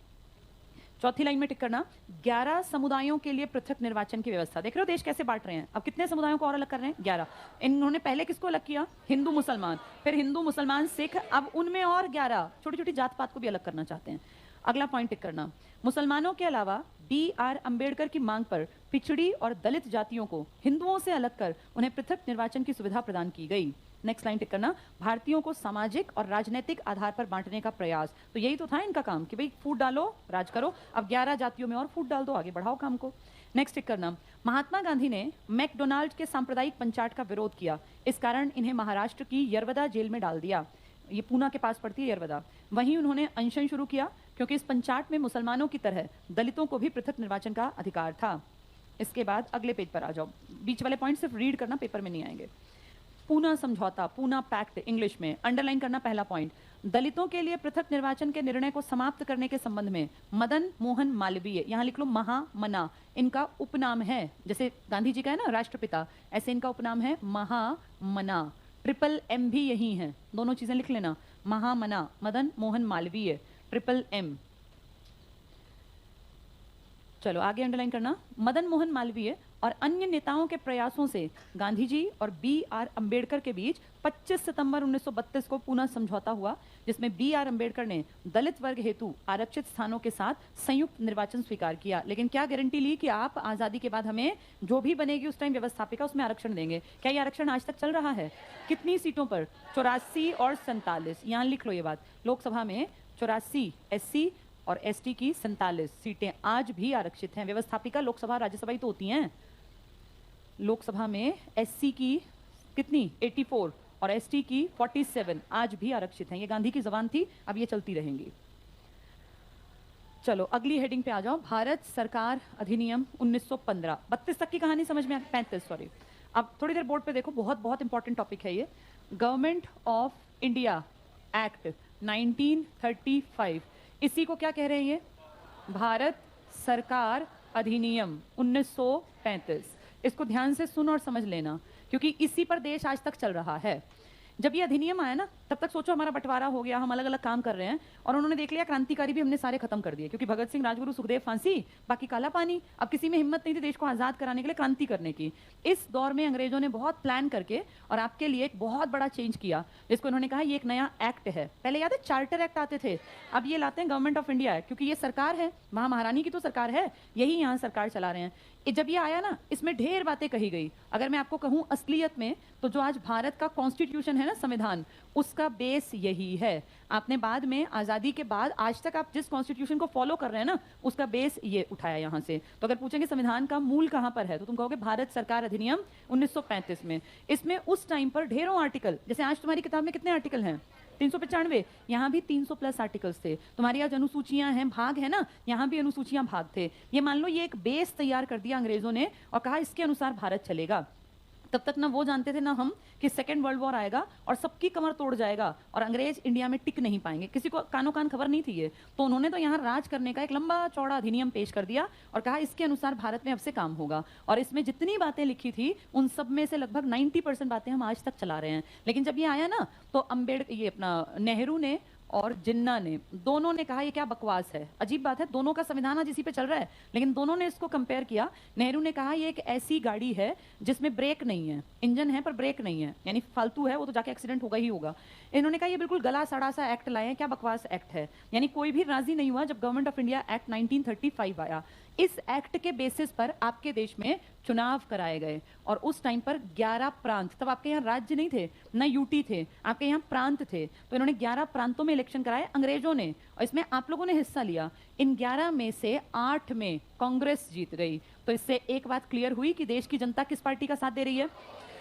Speaker 1: चौथी लाइन में टिक करना, 11 समुदायों के लिए पृथक निर्वाचन की व्यवस्था। देख रहे हो देश कैसे बांट रहे हैं, अब कितने समुदायों को और अलग कर रहे हैं, 11। इन्होंने पहले किसको अलग किया, हिंदू मुसलमान, फिर हिंदू मुसलमान सिख, अब उनमें और 11 छोटी छोटी जात पात को भी अलग करना चाहते हैं। अगला पॉइंट टिक करना, मुसलमानों के अलावा BR अंबेडकर की मांग पर पिछड़ी और दलित जातियों को हिंदुओं से अलग कर उन्हें पृथक निर्वाचन की सुविधा प्रदान की गई। नेक्स्ट लाइन टिक करना, भारतीयों को सामाजिक और राजनीतिक आधार पर बांटने का प्रयास। तो यही तो था इनका काम कि भाई फूट डालो राज करो, अब 11 जातियों में और फूट डाल दो, आगे बढ़ाओ काम को। नेक्स्ट टिक करना, महात्मा गांधी ने मैकडोनाल्ड के सांप्रदायिक पंचाट का विरोध किया, इस कारण इन्हें महाराष्ट्र की यरवदा जेल में डाल दिया। ये पूना के पास पड़ती है यरवदा। वहीं उन्होंने अनशन शुरू किया क्योंकि इस पंचाट में मुसलमानों की तरह दलितों को भी पृथक निर्वाचन का अधिकार था। इसके बाद अगले पेज पर आ जाओ, बीच वाले पॉइंट सिर्फ रीड करना, पेपर में नहीं आएंगे। पूना समझौता, पूना पैक्ट इंग्लिश में, अंडरलाइन करना पहला पॉइंट, दलितों के लिए पृथक निर्वाचन के निर्णय को समाप्त करने के संबंध में मदन मोहन मालवीय, यहाँ लिख लो महामना, इनका उपनाम है, जैसे गांधी जी का है ना राष्ट्रपिता, ऐसे इनका उपनाम है महामना। MMM भी यही है, दोनों चीजें लिख लेना, महामना मदन मोहन मालवीय, MMM। चलो आगे अंडरलाइन करना, मदन मोहन मालवीय और अन्य नेताओं के प्रयासों से गांधी जी और BR अंबेडकर के बीच 25 सितंबर 1932 को पूना समझौता हुआ, जिसमें BR अंबेडकर ने दलित वर्ग हेतु आरक्षित स्थानों के साथ संयुक्त निर्वाचन स्वीकार किया। लेकिन क्या गारंटी ली कि आप आज़ादी के बाद हमें जो भी बनेगी उस टाइम व्यवस्थापिका उसमें आरक्षण देंगे? क्या ये आरक्षण आज तक चल रहा है? कितनी सीटों पर? 84 और 47, यहाँ लिख लो ये बात। लोकसभा में 84 SC और ST की 47 सीटें आज भी आरक्षित हैं। व्यवस्थापिका लोकसभा राज्यसभा ही तो होती हैं। लोकसभा में SC की कितनी 84 और ST की 47 आज भी आरक्षित हैं। ये गांधी की जबान थी, अब ये चलती रहेंगी। चलो अगली हेडिंग पे आ जाओ, भारत सरकार अधिनियम 1915। 32 तक की कहानी समझ में 35 सॉरी। अब थोड़ी देर बोर्ड पे देखो, बहुत बहुत इंपॉर्टेंट टॉपिक है ये। गवर्नमेंट ऑफ इंडिया एक्ट 1935, इसी को क्या कह रहे हैं ये? भारत सरकार अधिनियम 1935। इसको ध्यान से सुन और समझ लेना, क्योंकि इसी पर देश आज तक चल रहा है। जब ये अधिनियम आया ना, तब तक सोचो हमारा बंटवारा हो गया, हम अलग अलग काम कर रहे हैं, और उन्होंने देख लिया क्रांतिकारी भी हमने सारे खत्म कर दिए, क्योंकि भगत सिंह, राजगुरु, सुखदेव फांसी, बाकी काला पानी। अब किसी में हिम्मत नहीं थी देश को आजाद कराने के लिए, क्रांति करने की। इस दौर में अंग्रेजों ने बहुत प्लान करके और आपके लिए एक बहुत बड़ा चेंज किया, जिसको उन्होंने कहा ये एक नया एक्ट है। पहले याद है चार्टर एक्ट आते थे, अब ये लाते हैं गवर्नमेंट ऑफ इंडिया एक्ट, क्योंकि ये सरकार है, वहां महारानी की तो सरकार है, यही यहाँ सरकार चला रहे हैं। जब ये आया ना, इसमें ढेर बातें कही गई। अगर मैं आपको कहूं असलियत में, तो जो आज भारत का कॉन्स्टिट्यूशन है ना, संविधान, उसका बेस यही है। आपने बाद में आजादी के बाद आज तक आप जिस कॉन्स्टिट्यूशन को फॉलो कर रहे हैं ना, उसका बेस ये उठाया यहाँ से। तो अगर पूछेंगे संविधान का मूल कहाँ पर है, तो तुम कहोगे भारत सरकार अधिनियम 1935 में। इसमें उस टाइम पर ढेरों आर्टिकल, जैसे आज तुम्हारी किताब में कितने आर्टिकल हैं? 395, यहाँ भी 300+ आर्टिकल्स थे। तुम्हारी आज अनुसूचियां हैं, भाग है ना, यहाँ भी अनुसूचियां भाग थे। ये मान लो ये एक बेस तैयार कर दिया अंग्रेजों ने और कहा इसके अनुसार भारत चलेगा। तब तक ना वो जानते थे ना हम कि सेकेंड वर्ल्ड वॉर आएगा और सबकी कमर तोड़ जाएगा और अंग्रेज इंडिया में टिक नहीं पाएंगे। किसी को कानो कान खबर नहीं थी ये, तो उन्होंने तो यहाँ राज करने का एक लंबा चौड़ा अधिनियम पेश कर दिया और कहा इसके अनुसार भारत में अब से काम होगा। और इसमें जितनी बातें लिखी थी उन सब में से लगभग 90% बातें हम आज तक चला रहे हैं। लेकिन जब ये आया ना, तो अम्बेडकर, ये अपना नेहरू ने और जिन्ना ने, दोनों ने कहा ये क्या बकवास है। अजीब बात है, दोनों का संविधान आज इसी पे चल रहा है, लेकिन दोनों ने इसको कंपेयर किया। नेहरू ने कहा ये एक ऐसी गाड़ी है जिसमें ब्रेक नहीं है, इंजन है पर ब्रेक नहीं है, यानी फालतू है, वो तो जाके एक्सीडेंट होगा ही होगा। इन्होंने कहा ये बिल्कुल गला सड़ा सा एक्ट लाए हैं, क्या बकवास एक्ट है। यानी कोई भी राजी नहीं हुआ जब गवर्नमेंट ऑफ इंडिया एक्ट 1935 आया। इस एक्ट के बेसिस पर आपके देश में चुनाव कराए गए और उस टाइम पर 11 प्रांत, तब आपके यहाँ राज्य नहीं थे ना यूटी थे, आपके यहाँ प्रांत थे, तो इन्होंने 11 प्रांतों में इलेक्शन कराए अंग्रेजों ने, और इसमें आप लोगों ने हिस्सा लिया। इन 11 में से 8 में कांग्रेस जीत गई। तो इससे एक बात क्लियर हुई कि देश की जनता किस पार्टी का साथ दे रही है।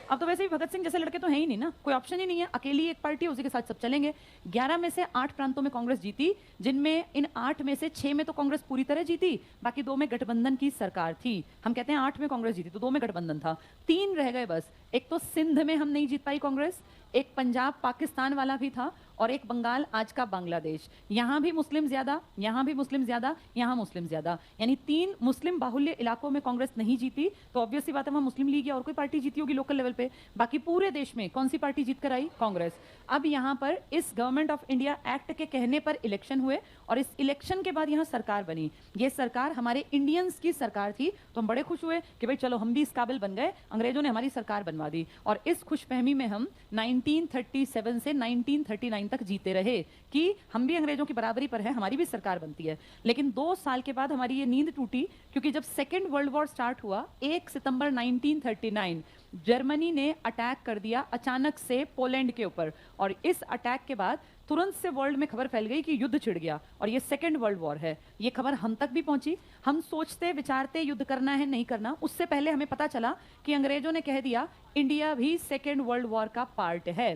Speaker 1: अब तो वैसे भी भगत सिंह जैसे लड़के तो है ही नहीं ना, कोई ऑप्शन ही नहीं है, अकेली एक पार्टी है, उसी के साथ सब चलेंगे। 11 में से 8 प्रांतों में कांग्रेस जीती, जिनमें इन 8 में से 6 में तो कांग्रेस पूरी तरह जीती, बाकी 2 में गठबंधन की सरकार थी। हम कहते हैं 8 में कांग्रेस जीती तो 2 में गठबंधन था, 3 रह गए बस। एक तो सिंध में हम नहीं जीत पाई कांग्रेस, एक पंजाब पाकिस्तान वाला भी था, और एक बंगाल आज का बांग्लादेश। यहाँ भी मुस्लिम ज्यादा, यहाँ भी मुस्लिम ज्यादा, यहाँ मुस्लिम ज्यादा, यानी 3 मुस्लिम बाहुल्य इलाकों में कांग्रेस नहीं जीती। तो ऑब्वियस सी बात है वहाँ मुस्लिम लीग या और कोई पार्टी जीती होगी लोकल लेवल पे। बाकी पूरे देश में कौन सी पार्टी जीत कर आई? कांग्रेस। अब यहाँ पर इस गवर्नमेंट ऑफ इंडिया एक्ट के कहने पर इलेक्शन हुए, और इस इलेक्शन के बाद यहाँ सरकार बनी। ये सरकार हमारे इंडियंस की सरकार थी, तो हम बड़े खुश हुए कि भाई चलो हम भी इस काबिल बन गए, अंग्रेजों ने हमारी सरकार बनवा दी। और इस खुशफहमी में हम 1937 से 1939 तक जीते रहे कि हम भी अंग्रेजों की बराबरी पर है, हमारी भी सरकार बनती है। लेकिन 2 साल के बाद हमारी ये नींद टूटी, क्योंकि जब सेकेंड वर्ल्ड वॉर स्टार्ट हुआ 1 सितंबर 1939, जर्मनी ने अटैक कर दिया अचानक से पोलैंड के ऊपर, और इस अटैक के बाद तुरंत से वर्ल्ड में खबर फैल गई कि युद्ध छिड़ गया और ये सेकेंड वर्ल्ड वॉर है। ये खबर हम तक भी पहुंची। हम सोचते विचारते युद्ध करना है नहीं करना, उससे पहले हमें पता चला कि अंग्रेजों ने कह दिया इंडिया भी सेकेंड वर्ल्ड वॉर का पार्ट है।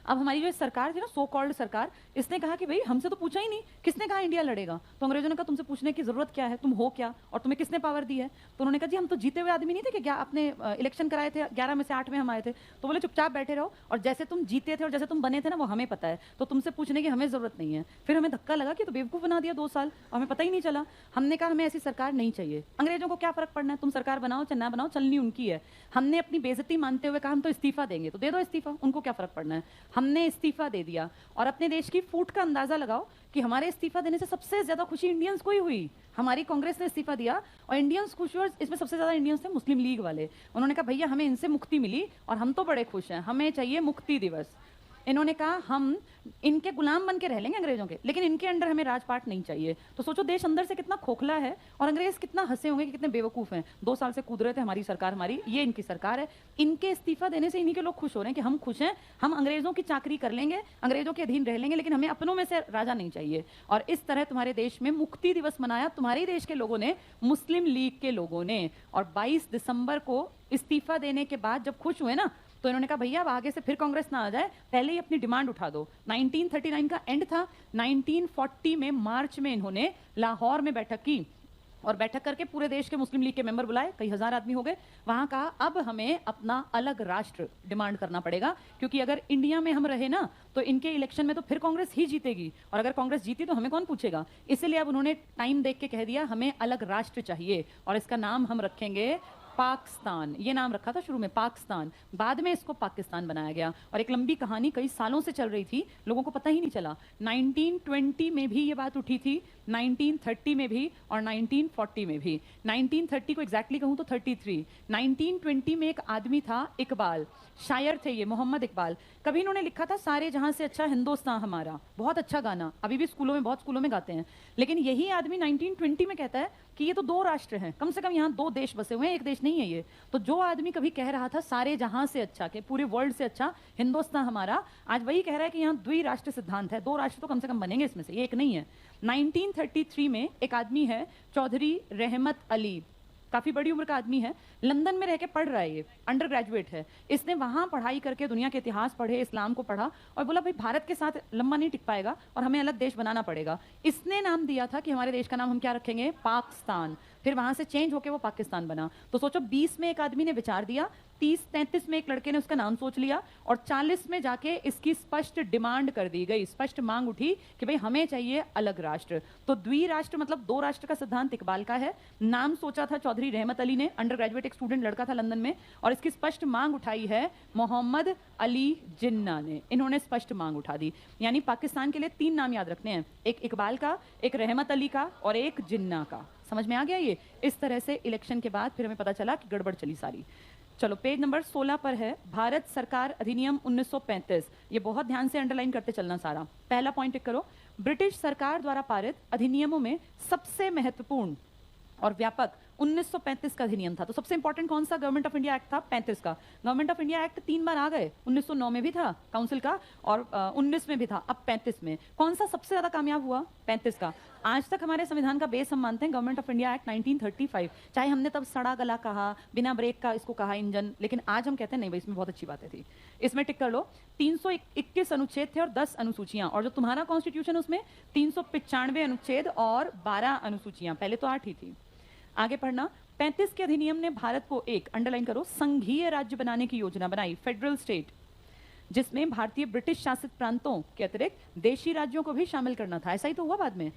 Speaker 1: अब हमारी जो सरकार थी ना, सो कॉल्ड सरकार, इसने कहा कि भाई हमसे तो पूछा ही नहीं, किसने कहा इंडिया लड़ेगा? तो अंग्रेजों ने कहा तुमसे पूछने की जरूरत क्या है, तुम हो क्या और तुम्हें किसने पावर दी है? तो उन्होंने कहा जी हम तो जीते हुए आदमी नहीं थे कि क्या आपने इलेक्शन कराए थे, 11 में से 8 में हम आए थे। तो बोले चुपचाप बैठे रहो, और जैसे तुम जीते थे और जैसे तुम बने थे ना वो हमें पता है, तो तुमसे पूछने की हमें जरूरत नहीं है। फिर हमें धक्का लगा कि तो बेवकूफ बना दिया 2 साल, और हमें पता ही नहीं चला। हमने कहा हमें ऐसी सरकार नहीं चाहिए, अंग्रेजों को क्या फर्क पड़ना है, तुम सरकार बनाओ चाहे ना बनाओ, चलनी उनकी है। हमने अपनी बेइज्जती मानते हुए कहा हम तो इस्तीफा देंगे, तो दे दो इस्तीफा, उनको क्या फर्क पड़ना है। हमने इस्तीफा दे दिया, और अपने देश की फूट का अंदाजा लगाओ कि हमारे इस्तीफा देने से सबसे ज्यादा खुशी इंडियंस को ही हुई। हमारी कांग्रेस ने इस्तीफा दिया और इंडियंस खुश हुए, इसमें सबसे ज्यादा इंडियंस थे मुस्लिम लीग वाले। उन्होंने कहा भैया हमें इनसे मुक्ति मिली और हम तो बड़े खुश हैं, हमें चाहिए मुक्ति दिवस। इन्होंने कहा हम इनके गुलाम बन के रह लेंगे अंग्रेजों के, लेकिन इनके अंडर हमें राजपाट नहीं चाहिए। तो सोचो देश अंदर से कितना खोखला है, और अंग्रेज कितना हंसे होंगे कि कितने बेवकूफ हैं। 2 साल से कूद रहे थे हमारी सरकार, हमारी ये इनकी सरकार है। इनके इस्तीफा देने से इन्हीं के लोग खुश हो रहे हैं कि हम खुश हैं, हम अंग्रेजों की चाकरी कर लेंगे, अंग्रेजों के अधीन रह लेंगे, लेकिन हमें अपनों में से राजा नहीं चाहिए। और इस तरह तुम्हारे देश में मुक्ति दिवस मनाया तुम्हारे ही देश के लोगों ने, मुस्लिम लीग के लोगों ने। और 22 दिसंबर को इस्तीफा देने के बाद जब खुश हुए ना, तो इन्होंने कहा भैया अब आगे से फिर कांग्रेस ना आ जाए, पहले ही अपनी डिमांड उठा दो। 1939 का एंड था, 1940 में मार्च में इन्होंने लाहौर में बैठक की, और बैठक करके पूरे देश के मुस्लिम लीग के मेंबर बुलाए, कई हजार आदमी हो गए। वहां कहा अब हमें अपना अलग राष्ट्र डिमांड करना पड़ेगा, क्योंकि अगर इंडिया में हम रहे ना तो इनके इलेक्शन में तो फिर कांग्रेस ही जीतेगी, और अगर कांग्रेस जीती तो हमें कौन पूछेगा। इसलिए अब उन्होंने टाइम देख के कह दिया हमें अलग राष्ट्र चाहिए, और इसका नाम हम रखेंगे पाकिस्तान। ये नाम रखा था शुरू में पाकिस्तान, बाद में इसको पाकिस्तान बनाया गया। और एक लंबी कहानी कई सालों से चल रही थी, लोगों को पता ही नहीं चला। 1920 में भी ये बात उठी थी, 1930 में भी, और 1940 में भी। 1930 को एग्जैक्टली कहूँ तो 33। 1920 में एक आदमी था इकबाल, शायर थे ये, मोहम्मद इकबाल। कभी इन्होंने लिखा था सारे जहां से अच्छा हिंदुस्तान हमारा, बहुत अच्छा गाना, अभी भी स्कूलों में, बहुत स्कूलों में गाते हैं। लेकिन यही आदमी 1920 में कहता है कि ये तो 2 राष्ट्र हैं, कम से कम यहाँ 2 देश बसे हुए हैं, एक देश नहीं है ये। तो जो आदमी कभी कह रहा था सारे जहां से अच्छा, के पूरे वर्ल्ड से अच्छा हिंदुस्तान हमारा, आज वही कह रहा है कि यहाँ द्विराष्ट्र सिद्धांत है, 2 राष्ट्र तो कम से कम बनेंगे इसमें से, ये एक नहीं है। 1933 में एक आदमी है चौधरी रहमत अली, काफी बड़ी उम्र का आदमी है, लंदन में रह के पढ़ रहा है, ये अंडर ग्रेजुएट है। इसने वहां पढ़ाई करके दुनिया के इतिहास पढ़े, इस्लाम को पढ़ा, और बोला भाई भारत के साथ लंबा नहीं टिक पाएगा और हमें अलग देश बनाना पड़ेगा। इसने नाम दिया था कि हमारे देश का नाम हम क्या रखेंगे, पाकिस्तान। फिर वहां से चेंज होके वो पाकिस्तान बना। तो सोचो 20 में एक आदमी ने विचार दिया, 30-33 में एक लड़के ने उसका नाम सोच लिया, और 40 में जाके इसकी स्पष्ट डिमांड कर दी गई, स्पष्ट मांग उठी कि भाई हमें चाहिए अलग राष्ट्र। तो द्विराष्ट्र मतलब 2 राष्ट्र का सिद्धांत इकबाल का है। नाम सोचा था चौधरी रहमत अली ने, अंडर ग्रेजुएट एक स्टूडेंट लड़का था लंदन में, और इसकी स्पष्ट मांग उठाई है मोहम्मद अली जिन्ना ने। इन्होंने स्पष्ट मांग उठा दी। यानी पाकिस्तान के लिए 3 नाम याद रखने हैं, एक इकबाल का, एक रहमत अली का, और एक जिन्ना का। समझ में आ गया ये? इस तरह से इलेक्शन के बाद फिर हमें पता चला कि गड़बड़ चली सारी। चलो पेज नंबर 16 पर है भारत सरकार अधिनियम 1935। ये बहुत ध्यान से अंडरलाइन करते चलना सारा। पहला पॉइंट टिक करो, ब्रिटिश सरकार द्वारा पारित अधिनियमों में सबसे महत्वपूर्ण और व्यापक 1935 का अधिनियम था। तो सबसे इंपॉर्टेंट कौन सा गवर्नमेंट ऑफ इंडिया एक्ट था? 35 का। गवर्नमेंट ऑफ इंडिया एक्ट 3 बार आ गए, 1909 में भी था काउंसिल का, और 19 में भी था, अब 35 में। कौन सा सबसे ज्यादा कामयाब हुआ? 35 का। आज तक हमारे संविधान का बेस हम मानते हैं गवर्नमेंट ऑफ इंडिया एक्ट 1935, चाहे हमने तब सड़ा गला कहा, बिना ब्रेक का इसको कहा इंजन, लेकिन आज हम कहते हैं नहीं भाई इसमें बहुत अच्छी बातें थी। इसमें टिक कर लो, 321 अनुच्छेद थे और 10 अनुसूचियां, और जो तुम्हारा कॉन्स्टिट्यूशन उसमें 395 अनुच्छेद और 12 अनुसूचियां, पहले तो 8 ही थी। आगे पढ़ना, 35 के अधिनियम ने भारत को एक, अंडरलाइन करो, संघीय राज्य बनाने की योजना बनाई, फेडरल स्टेट। जिसमें भारतीय ब्रिटिश शासित प्रांतों के अतिरिक्त देशी राज्यों को भी शामिल करना था। ऐसा ही तो हुआ बाद में।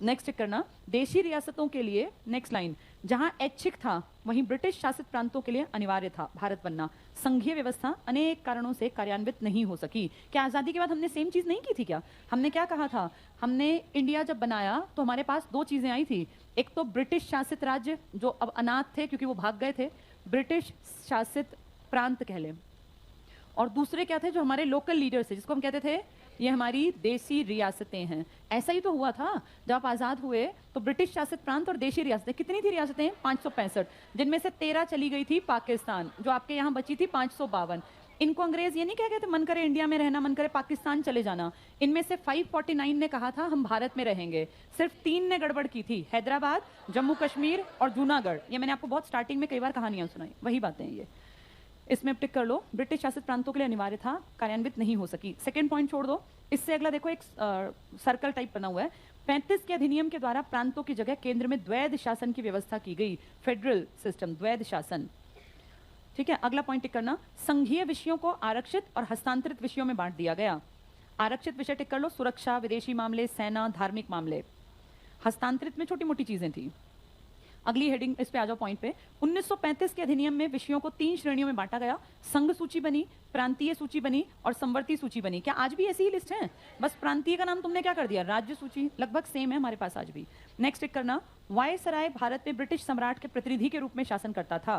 Speaker 1: नेक्स्ट चेक करना, देशी रियासतों के लिए, नेक्स्ट लाइन, जहां ऐच्छिक था वहीं ब्रिटिश शासित प्रांतों के लिए अनिवार्य था भारत बनना। संघीय व्यवस्था अनेक कारणों से कार्यान्वित नहीं हो सकी। क्या आज़ादी के बाद हमने सेम चीज़ नहीं की थी क्या? हमने क्या कहा था? हमने इंडिया जब बनाया तो हमारे पास दो चीज़ें आई थी, एक तो ब्रिटिश शासित राज्य जो अब अनाथ थे क्योंकि वो भाग गए थे, ब्रिटिश शासित प्रांत कह लें, और दूसरे क्या थे जो हमारे लोकल लीडर्स थे जिसको हम कहते थे ये हमारी देसी रियासतें हैं। ऐसा ही तो हुआ था जब आप आज़ाद हुए तो ब्रिटिश शासित प्रांत और देशी रियासतें, कितनी थी रियासतें? 565, जिनमें से 13 चली गई थी पाकिस्तान, जो आपके यहाँ बची थी 552। इनको अंग्रेज ये नहीं कह गए थे मन करे इंडिया में रहना, मन करे पाकिस्तान चले जाना। इनमें से 549 ने कहा था हम भारत में रहेंगे, सिर्फ 3 ने गड़बड़ की थी, हैदराबाद, जम्मू कश्मीर और जूनागढ़। ये मैंने आपको बहुत स्टार्टिंग में कई बार कहानियां सुनाई, वही बातें ये। इसमें टिक कर लो, ब्रिटिश शासित प्रांतों के लिए अनिवार्य था, कार्यान्वित नहीं हो सकी। सेकंड पॉइंट छोड़ दो, इससे अगला देखो, एक सर्कल टाइप बना हुआ है। 35 के अधिनियम के द्वारा प्रांतों की जगह केंद्र में द्वैध शासन की व्यवस्था की गई, फेडरल सिस्टम, द्वैध शासन। ठीक है, अगला पॉइंट टिक करना, संघीय विषयों को आरक्षित और हस्तांतरित विषयों में बांट दिया गया। आरक्षित विषय टिक कर लो, सुरक्षा, विदेशी मामले, सेना, धार्मिक मामले। हस्तांतरित में छोटी मोटी चीजें थी। अगली हेडिंग, इस पे आ जाओ पॉइंट पे। 1935 के अधिनियम में विषयों को 3 श्रेणियों में बांटा गया, संघ सूची बनी, प्रांतीय सूची बनी और संवर्ती सूची बनी। क्या आज भी ऐसी ही लिस्ट है? बस प्रांतीय का नाम तुमने क्या कर दिया, राज्य सूची। लगभग सेम है हमारे पास आज भी। नेक्स्ट टिक करना, वायसराय भारत में ब्रिटिश सम्राट के प्रतिनिधि के रूप में शासन करता था,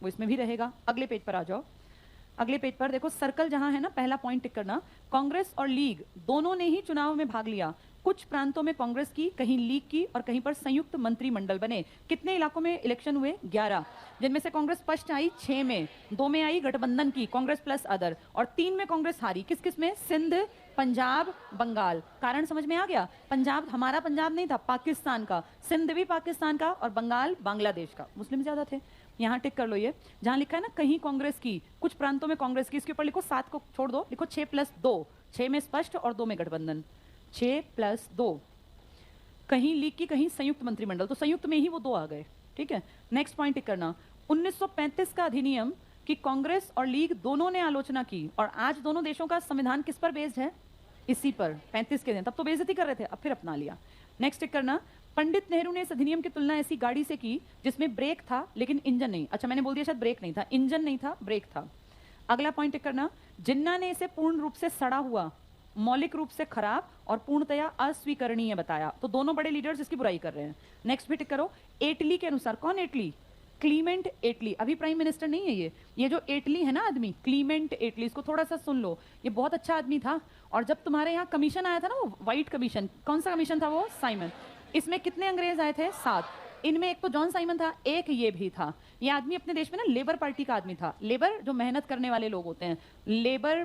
Speaker 1: वो इसमें भी रहेगा। अगले पेज पर आ जाओ। अगले पेज पर देखो, सर्कल जहां है ना, पहला पॉइंट टिक करना, कांग्रेस और लीग दोनों ने ही चुनाव में भाग लिया। कुछ प्रांतों में कांग्रेस की, कहीं लीग की और कहीं पर संयुक्त मंत्रिमंडल बने। कितने इलाकों में इलेक्शन हुए? 11, जिनमें से कांग्रेस फर्स्ट आई 6 में, 2 में आई गठबंधन की कांग्रेस प्लस अदर, और 3 में कांग्रेस हारी। किस किस में? सिंध, पंजाब, बंगाल। कारण समझ में आ गया? पंजाब हमारा पंजाब नहीं था, पाकिस्तान का, सिंध भी पाकिस्तान का और बंगाल बांग्लादेश का। मुस्लिम ज्यादा थे। यहाँ टिक कर लो, ये जहां लिखा है ना कहीं कांग्रेस की, कुछ प्रांतों में कांग्रेस की, इसके ऊपर लिखो 7 को छोड़ दो, लिखो 6+2, 6 में स्पष्ट और 2 में गठबंधन, 6+2। कहीं लीग की, कहीं संयुक्त मंत्रिमंडल, तो संयुक्त में ही वो 2 आ गए। ठीक है, नेक्स्ट पॉइंट टिक करना, 1935 का अधिनियम कि कांग्रेस और लीग दोनों ने आलोचना की, और आज दोनों देशों का संविधान किस पर बेस्ड है? इसी पर। 35 के दिन तब तो बेइज्जती कर रहे थे, अब फिर अपना लिया। नेक्स्ट टिक करना, पंडित नेहरू ने इस अधिनियम की तुलना ऐसी गाड़ी से की जिसमें ब्रेक था लेकिन इंजन नहीं। अच्छा, मैंने बोल दिया शायद ब्रेक नहीं था, इंजन नहीं था, ब्रेक था। अगला पॉइंट टिक करना, जिन्ना ने इसे पूर्ण रूप से सड़ा हुआ, मौलिक रूप से खराब और पूर्णतया अस्वीकरणीय बताया। तो दोनों बड़े लीडर्स इसकी बुराई कर रहे हैं। नेक्स्ट भी टिक करो, एटली के अनुसार, कौन एटली? क्लीमेंट एटली, अभी प्राइम मिनिस्टर नहीं है ये जो एटली है ना आदमी, क्लीमेंट एटली, इसको थोड़ा सा सुन लो, ये बहुत अच्छा आदमी था। और जब तुम्हारे यहाँ कमीशन आया था ना, वो व्हाइट कमीशन, कौन सा कमीशन था वो? साइमन। इसमें कितने अंग्रेज आए थे? 7। इनमें एक तो जॉन साइमन था, एक ये भी था। ये आदमी अपने देश में ना लेबर पार्टी का आदमी था। लेबर जो मेहनत करने वाले लोग होते हैं, लेबर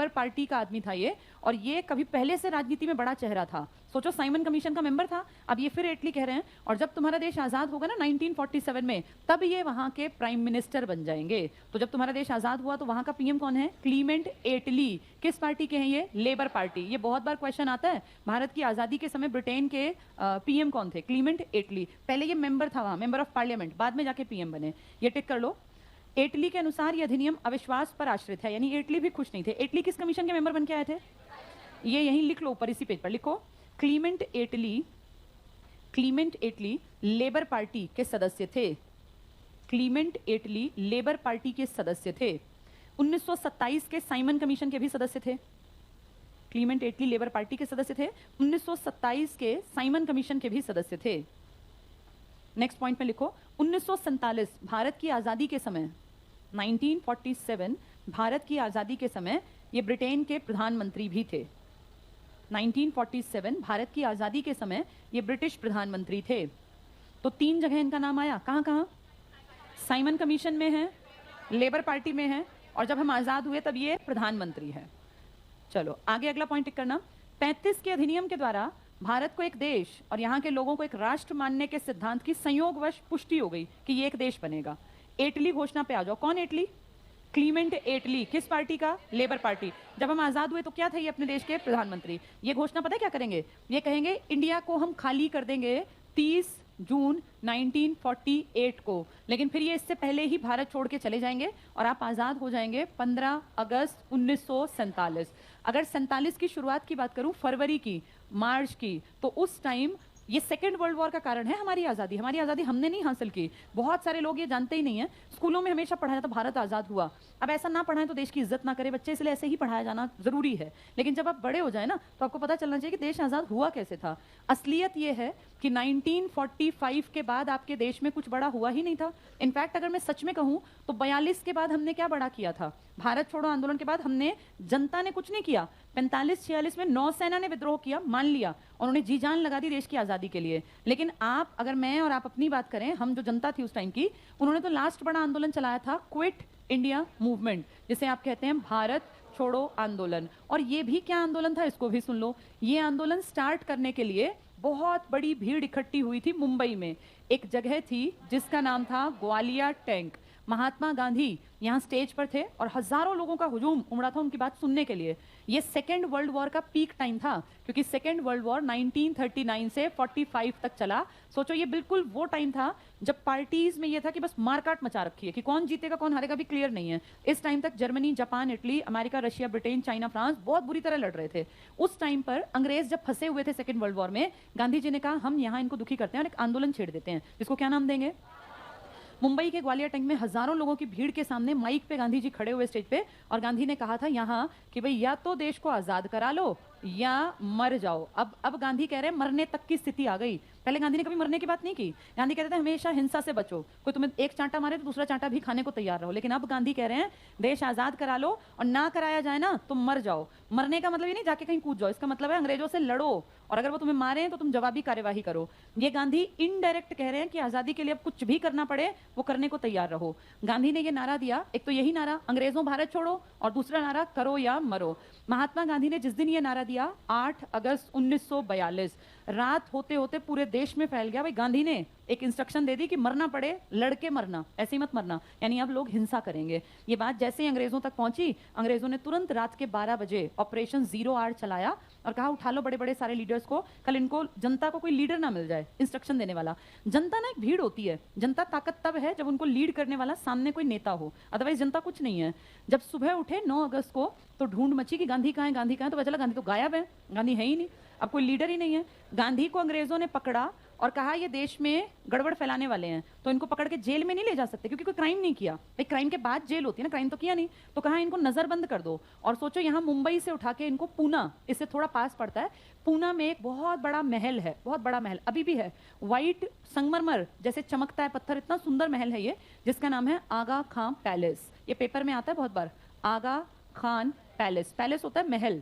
Speaker 1: पार्टी का आदमी था ये। और ये कभी पहले से राजनीति में बड़ा चेहरा था। सोचो, साइमन कमीशन का मेंबर था, अब ये फिर एटली कह रहे हैं। और जब तुम्हारा देश आजाद होगा ना 1947 में, तब ये वहां के प्राइम मिनिस्टर बन जाएंगे। तो जब तुम्हारा देश आजाद हुआ तो वहां का पीएम कौन है? क्लीमेंट एटली। किस पार्टी के हैं ये? Labour party. ये बहुत बार क्वेश्चन आता है, भारत की आजादी के समय ब्रिटेन के पीएम कौन थे? क्लीमेंट एटली। पहले ये मेंबर था वहां, मेंबर ऑफ पार्लियामेंट, बाद में जाके पीएम बने। ये टिक कर लो। एटली के अनुसार यह अधिनियम अविश्वास पर आश्रित है, यानी एटली भी खुश नहीं थे। एटली किस कमीशन के मेंबर बन के आए थे? ये यहीं लिख लो, ऊपर इसी पेज पर लिखो, क्लीमेंट एटली लेबर पार्टी के सदस्य थे। क्लीमेंट एटली लेबर पार्टी के सदस्य थे। 1927 के साइमन कमीशन के भी सदस्य थे। क्लीमेंट एटली लेबर पार्टी के सदस्य थे, 1927 के साइमन कमीशन के भी सदस्य थे। नेक्स्ट पॉइंट में लिखो, 1947 भारत की आजादी के समय, 1947 भारत की आजादी के समय ये ब्रिटेन के प्रधानमंत्री भी थे। 1947 भारत की आजादी के समय ये ब्रिटिश प्रधानमंत्री थे। तो 3 जगह इनका नाम आया, कहां कहां? साइमन कमीशन में है, लेबर पार्टी में है, और जब हम आजाद हुए तब ये प्रधानमंत्री है। चलो आगे अगला पॉइंट टिक करना, 35 के अधिनियम के द्वारा भारत को एक देश और यहाँ के लोगों को एक राष्ट्र मानने के सिद्धांत की संयोगवश पुष्टि हो गई कि ये एक देश बनेगा। एटली घोषणा पे आ जाओ, कौन एटली? क्लीमेंट एटली। किस पार्टी का? Labour party. जब हम आजाद हुए तो क्या थे ये अपने देश के प्रधानमंत्री। ये घोषणा पता है क्या करेंगे? ये कहेंगे इंडिया को हम खाली कर देंगे 30 जून 1948 को, लेकिन फिर ये इससे पहले ही भारत छोड़ के चले जाएंगे और आप आज़ाद हो जाएंगे 15 अगस्त 1947। अगर 47 की शुरुआत की बात करूं, फरवरी की, मार्च की, तो उस टाइम ये सेकेंड वर्ल्ड वॉर का कारण है हमारी आज़ादी। हमारी आज़ादी हमने नहीं हासिल की, बहुत सारे लोग ये जानते ही नहीं है। स्कूलों में हमेशा पढ़ाया था भारत आज़ाद हुआ, अब ऐसा ना पढ़ाएं तो देश की इज्जत ना करे बच्चे, इसलिए ऐसे ही पढ़ाया जाना जरूरी है। लेकिन जब आप बड़े हो जाए ना तो आपको पता चलना चाहिए कि देश आज़ाद हुआ कैसे था। असलियत ये है कि 1945 के बाद आपके देश में कुछ बड़ा हुआ ही नहीं था। इनफैक्ट अगर मैं सच में कहूँ तो 42 के बाद हमने क्या बड़ा किया था? भारत छोड़ो आंदोलन के बाद हमने, जनता ने कुछ नहीं किया। 45-46 में नौसेना ने विद्रोह किया, मान लिया, और उन्हें जी जान लगा दी देश की आज़ादी के लिए। लेकिन आप, अगर मैं और आप अपनी बात करें, हम जो जनता थी उस टाइम की, उन्होंने तो लास्ट बड़ा आंदोलन चलाया था क्विट इंडिया मूवमेंट, जिसे आप कहते हैं भारत छोड़ो आंदोलन। और ये भी क्या आंदोलन था, इसको भी सुन लो। ये आंदोलन स्टार्ट करने के लिए बहुत बड़ी भीड़ इकट्ठी हुई थी मुंबई में। एक जगह थी जिसका नाम था ग्वालियर टैंक। महात्मा गांधी यहाँ स्टेज पर थे और हजारों लोगों का हुजूम उमड़ा था उनकी बात सुनने के लिए। ये सेकेंड वर्ल्ड वॉर का पीक टाइम था, क्योंकि सेकेंड वर्ल्ड वॉर 1939 से 45 तक चला। सोचो, ये बिल्कुल वो टाइम था जब पार्टीज में ये था कि बस मारकाट मचा रखी है, कि कौन जीतेगा कौन हारेगा भी क्लियर नहीं है। इस टाइम तक Germany, Japan, Italy, America, Russia, Britain, China, France बहुत बुरी तरह लड़ रहे थे। उस टाइम पर अंग्रेज जब फंसे हुए थे सेकेंड वर्ल्ड वॉर में, गांधी जी ने कहा हम यहाँ इनको दुखी करते हैं और एक आंदोलन छेड़ देते हैं, जिसको क्या नाम देंगे? मुंबई के ग्वालियर टैंक में हजारों लोगों की भीड़ के सामने माइक पे गांधी जी खड़े हुए स्टेज पे, और गांधी ने कहा था यहाँ कि भाई या तो देश को आजाद करा लो या मर जाओ। अब गांधी कह रहे हैं मरने तक की स्थिति आ गई। पहले गांधी ने कभी मरने की बात नहीं की। गांधी कहते थे हमेशा हिंसा से बचो, कोई तुम्हें एक चांटा मारे तो दूसरा चांटा भी खाने को तैयार रहो। लेकिन अब गांधी कह रहे हैं देश आजाद करा लो, और ना कराया जाए ना तो मर जाओ। मरने का मतलब ये नहीं जाके कहीं कूद जाओ, इसका मतलब है अंग्रेजों से लड़ो, और अगर वो तुम्हें मारे तो तुम जवाबी कार्यवाही करो। ये गांधी इनडायरेक्ट कह रहे हैं कि आजादी के लिए अब कुछ भी करना पड़े वो करने को तैयार रहो। गांधी ने ये नारा दिया, एक तो यही नारा अंग्रेजों भारत छोड़ो, और दूसरा नारा करो या मरो। महात्मा गांधी ने जिस दिन ये नारा दिया 8 अगस्त 1942, रात होते होते पूरे देश में फैल गया। भाई गांधी ने एक इंस्ट्रक्शन दे दी कि मरना पड़े लड़के मरना, ऐसे ही मत मरना, यानी अब लोग हिंसा करेंगे। ये बात जैसे ही अंग्रेजों तक पहुंची, अंग्रेजों ने तुरंत रात के 12 बजे ऑपरेशन जीरो आर चलाया और कहा उठा लो बड़े बड़े सारे लीडर्स को, कल इनको, जनता को कोई लीडर ना मिल जाए इंस्ट्रक्शन देने वाला। जनता ना एक भीड़ होती है, जनता ताकत तब है जब उनको लीड करने वाला सामने कोई नेता हो, अदरवाइज जनता कुछ नहीं है। जब सुबह उठे 9 अगस्त को तो ढूंढ मची कि गांधी कहाँ है, गांधी कहाँ है, तो पता चला गांधी तो गायब है, गांधी है ही नहीं, अब कोई लीडर ही नहीं है। गांधी को अंग्रेजों ने पकड़ा और कहा ये देश में गड़बड़ फैलाने वाले हैं, तो इनको पकड़ के जेल में नहीं ले जा सकते क्योंकि कोई क्राइम नहीं किया। भाई क्राइम के बाद जेल होती है ना, क्राइम तो किया नहीं, तो कहा इनको नजरबंद कर दो। और सोचो यहाँ मुंबई से उठा के इनको पूना, इससे थोड़ा पास पड़ता है, पूना में एक बहुत बड़ा महल है, बहुत बड़ा महल अभी भी है, व्हाइट संगमरमर जैसे चमकता है पत्थर, इतना सुंदर महल है ये, जिसका नाम है आगा खां पैलेस। ये पेपर में आता है बहुत बार, आगा खान पैलेस। पैलेस होता है महल।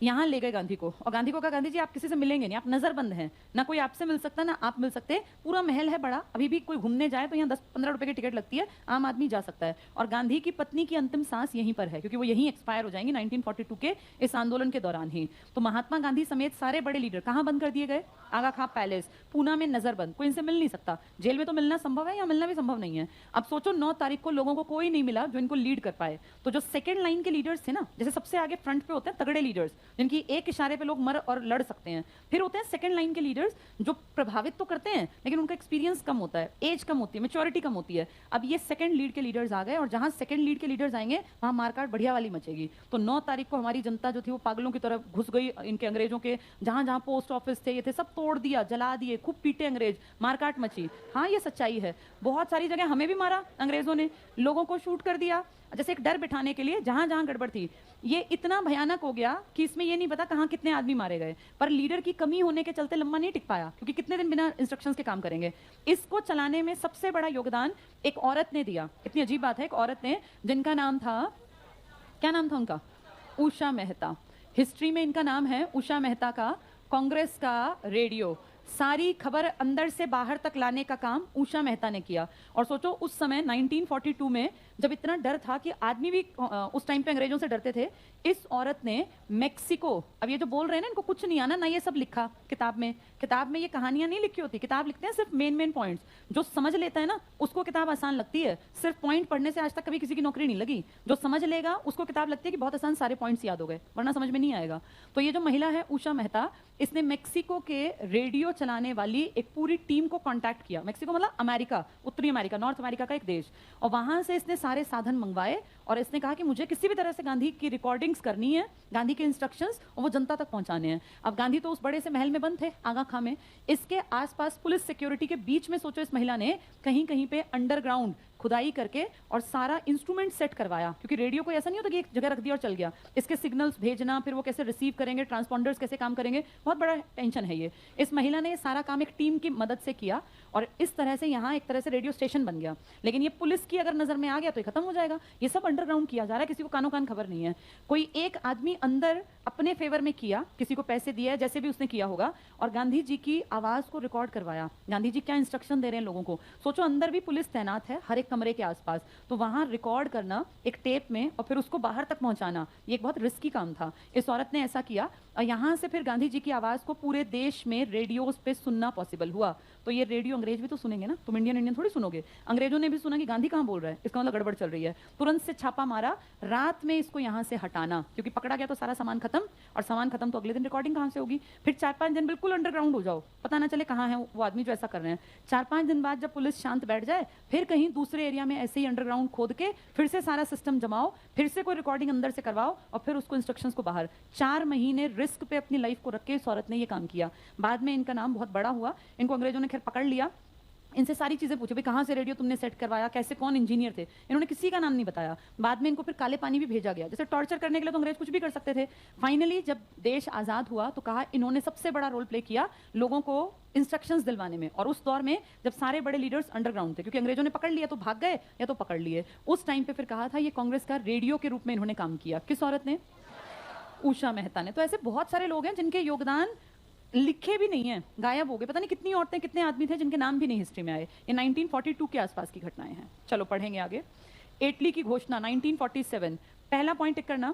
Speaker 1: यहाँ ले गए गांधी को, और गांधी को कहा गांधी जी आप किसी से मिलेंगे नहीं, आप नजरबंद हैं, ना कोई आपसे मिल सकता ना आप मिल सकते। पूरा महल है बड़ा, अभी भी कोई घूमने जाए तो यहाँ 10-15 रुपए की टिकट लगती है, आम आदमी जा सकता है। और गांधी की पत्नी की अंतिम सांस यहीं पर है, क्योंकि वो यहीं एक्सपायर हो जाएंगी 1942 के इस आंदोलन के दौरान ही। तो महात्मा गांधी समेत सारे बड़े लीडर कहाँ बंद कर दिए गए? आगा खां पैलेस, पूना में नजरबंद, कोई इनसे मिल नहीं सकता। जेल में तो मिलना संभव है, या मिलना भी संभव नहीं है। अब सोचो 9 तारीख को लोगों को कोई नहीं मिला जो इनको लीड कर पाए। तो जो सेकंड लाइन के लीडर्स थे ना, जैसे सबसे आगे फ्रंट पे होते हैं तगड़े लीडर्स जिनकी एक इशारे पे लोग मर और लड़ सकते हैं, फिर होते हैं सेकंड लाइन के लीडर्स जो प्रभावित तो करते हैं लेकिन उनका एक्सपीरियंस कम होता है, एज कम होती है, मैच्योरिटी कम होती है। अब ये सेकंड लीड के लीडर्स आ गए, और जहां सेकंड लीड के लीडर्स आएंगे वहां मारकाट बढ़िया वाली मचेगी। तो 9 तारीख को हमारी जनता जो थी वो पागलों की तरह घुस गई इनके, अंग्रेजों के जहां जहां पोस्ट ऑफिस थे ये थे सब तोड़ दिया, जला दिए, खूब पीटे अंग्रेज, मारकाट मची। हाँ ये सच्चाई है, बहुत सारी जगह हमें भी मारा अंग्रेजों ने, लोगों को शूट कर दिया, जैसे एक डर बिठाने के लिए जहां जहां गड़बड़ थी। ये इतना भयानक हो गया कि इसमें ये नहीं पता कहां कितने आदमी मारे गए, पर लीडर की कमी होने के चलते लंबा नहीं टिक पाया, क्योंकि कितने दिन बिना इंस्ट्रक्शंस के काम करेंगे। इसको चलाने में सबसे बड़ा योगदान एक औरत ने दिया। इतनी अजीब बात है, एक औरत ने, जिनका नाम था, क्या नाम था उनका? उषा मेहता। हिस्ट्री में इनका नाम है उषा मेहता का। कांग्रेस का रेडियो, सारी खबर अंदर से बाहर तक लाने का काम उषा मेहता ने किया। और सोचो उस समय 1942 में जब इतना डर था कि आदमी भी उस टाइम पे अंग्रेजों से डरते थे, इस औरत ने मेक्सिको, अब ये जो बोल रहे हैं ना इनको कुछ नहीं आना ना, ये सब लिखा किताब में। किताब में ये कहानियां नहीं लिखी होती, किताब लिखते हैं सिर्फ मेन पॉइंट्स। जो समझ लेता है ना उसको किताब आसान लगती है, सिर्फ पॉइंट पढ़ने से आज तक कभी किसी की नौकरी नहीं लगी। जो समझ लेगा उसको किताब लगती है कि बहुत आसान, सारे पॉइंट्स याद हो गए, वरना समझ में नहीं आएगा। तो ये जो महिला है उषा मेहता, इसने मेक्सिको के रेडियो चलाने वाली एक पूरी टीम को कांटेक्ट किया। मेक्सिको मतलब अमेरिका, उत्तरी अमेरिका, नॉर्थ अमेरिका का एक देश, और वहां से इसने सारे साधन मंगवाए और इसने कहा कि मुझे किसी भी तरह से गांधी की रिकॉर्डिंग्स करनी है, गांधी के इंस्ट्रक्शंस, और वो जनता तक पहुंचाने हैं। अब गांधी तो उस बड़े से महल में बंद थे, आगा खां में, इसके आसपास पुलिस सिक्योरिटी के बीच में सोचो इस महिला ने कहीं कहीं पे अंडरग्राउंड खुदाई करके और सारा इंस्ट्रूमेंट सेट करवाया, क्योंकि रेडियो को ऐसा नहीं होता कि एक जगह रख दिया और चल गया, इसके सिग्नल्स भेजना, फिर वो कैसे रिसीव करेंगे, ट्रांसपॉन्डर्स कैसे काम करेंगे, बहुत बड़ा टेंशन है ये। इस महिला ने ये सारा काम एक टीम की मदद से किया और इस तरह से यहाँ एक तरह से रेडियो स्टेशन बन गया। लेकिन ये पुलिस की अगर नजर में आ गया तो ये खत्म हो जाएगा। ये सब अंडरग्राउंड किया जा रहा है, किसी को कानो कान खबर नहीं है। कोई एक आदमी अंदर अपने फेवर में किया, किसी को पैसे दिए, जैसे भी उसने किया होगा, और गांधी जी की आवाज को रिकॉर्ड करवाया। गांधी जी क्या इंस्ट्रक्शन दे रहे हैं लोगों को, सोचो अंदर भी पुलिस तैनात है हर एक कमरे के आसपास, तो वहां रिकॉर्ड करना एक टेप में और फिर उसको बाहर तक पहुंचाना, ये एक बहुत रिस्की काम था। इस औरत ने ऐसा किया और यहाँ से फिर गांधी जी की आवाज को पूरे देश में रेडियोस पे सुनना पॉसिबल हुआ। तो ये रेडियो अंग्रेज भी तो सुनेंगे ना, तुम इंडियन थोड़ी सुनोगे, अंग्रेजों ने भी सुना कि गांधी कहाँ बोल रहा है, इसका मतलब गड़बड़ चल रही है। तुरंत से छापा मारा, रात में इसको यहाँ से हटाना, क्योंकि पकड़ा गया तो सारा सामान खत्म, और सामान खत्म तो अगले दिन रिकॉर्डिंग कहाँ से होगी। फिर 4-5 दिन बिल्कुल अंडरग्राउंड हो जाओ, पता ना चले कहाँ है वो आदमी जो ऐसा कर रहे हैं। 4-5 दिन बाद जब पुलिस शांत बैठ जाए, फिर कहीं दूसरे एरिया में ऐसे ही अंडरग्राउंड खोद के फिर से सारा सिस्टम जमाओ, फिर से कोई रिकॉर्डिंग अंदर से करवाओ, और फिर उसको इंस्ट्रक्शंस को बाहर। 4 महीने रिस्क पे अपनी लाइफ को रख के इस औरत ने ये काम किया। बाद में इनका नाम बहुत बड़ा हुआ, इनको अंग्रेजों ने खैर पकड़ लिया, इनसे सारी चीजें पूछी, भाई कहाँ से रेडियो तुमने सेट करवाया, कैसे, कौन इंजीनियर थे, इन्होंने किसी का नाम नहीं बताया। बाद में इनको फिर काले पानी भी भेजा गया, जैसे टॉर्चर करने के लिए तो अंग्रेज कुछ भी कर सकते थे। फाइनली जब देश आजाद हुआ तो कहा इन्होंने सबसे बड़ा रोल प्ले किया लोगों को इंस्ट्रक्शंस दिलवाने में। और उस दौर में जब सारे बड़े लीडर्स अंडरग्राउंड थे, क्योंकि अंग्रेजों ने पकड़ लिया तो भाग गए या तो पकड़ लिए, उस टाइम पे फिर कहा था ये कांग्रेस का रेडियो के रूप में इन्होंने काम किया। किस औरत ने? उषा मेहता ने। तो ऐसे बहुत सारे लोग हैं जिनके योगदान लिखे भी नहीं है, गायब हो गए। पता नहीं कितनी औरतें, कितने आदमी थे जिनके नाम भी नहीं हिस्ट्री में आए। ये 1942 के आसपास की घटनाएं हैं। चलो पढ़ेंगे आगे। एटली की घोषणा 1947, पहला पॉइंट टिक करना।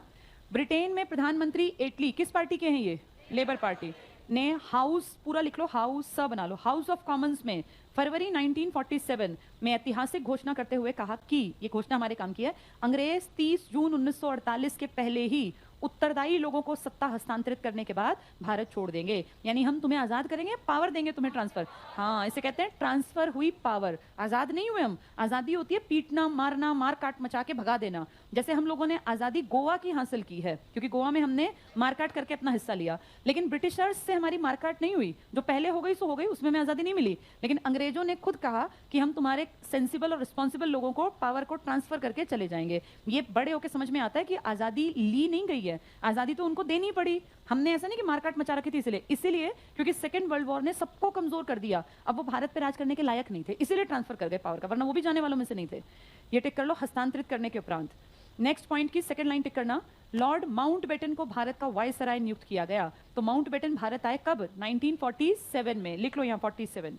Speaker 1: ब्रिटेन में प्रधानमंत्री एटली किस पार्टी के हैं? ये लेबर पार्टी ने हाउस, पूरा लिख लो, हाउस सा बना लो, हाउस ऑफ कॉमन्स में फरवरी 1947 में ऐतिहासिक घोषणा करते हुए कहा कि, ये घोषणा हमारे काम की है, अंग्रेज 30 जून 1948 के पहले ही उत्तरदायी लोगों को सत्ता हस्तांतरित करने के बाद भारत छोड़ देंगे। यानी हम तुम्हें आजाद करेंगे, पावर देंगे तुम्हें, ट्रांसफर। हाँ, इसे कहते हैं ट्रांसफर हुई पावर। आजाद नहीं हुए हम, आजादी होती है पीटना, मारना, मार काट मचा के भगा देना। जैसे हम लोगों ने आजादी गोवा की हासिल की है, क्योंकि गोवा में हमने मारकाट करके अपना हिस्सा लिया। लेकिन ब्रिटिशर्स से हमारी मारकाट नहीं हुई, जो पहले हो गई सो हो गई, उसमें हमें आजादी नहीं मिली। लेकिन अंग्रेजों ने खुद कहा कि हम तुम्हारे सेंसिबल और रिस्पॉन्सिबल लोगों को पावर को ट्रांसफर करके चले जाएंगे। ये बड़े होकर समझ में आता है कि आजादी ली नहीं गई है, आजादी तो उनको देनी पड़ी। हमने ऐसा नहीं कि मारकाट मचा रखी थी इसीलिए क्योंकि सेकंड वर्ल्ड वॉर ने सबको कमजोर कर दिया। अब वो भारत पे राज करने के लायक नहीं थे, इसीलिए ट्रांसफर कर गए पावर का, वरना वो भी जाने वालों में से नहीं थे। ये टिक कर लो, हस्तांतरित करने के उपरांत। नेक्स्ट पॉइंट की सेकंड लाइन टिक करना। लॉर्ड माउंटबेटन को भारत का वायसराय नियुक्त किया गया। तो माउंटबेटन भारत आए कब? 1947 में। लिख लो यहाँ 47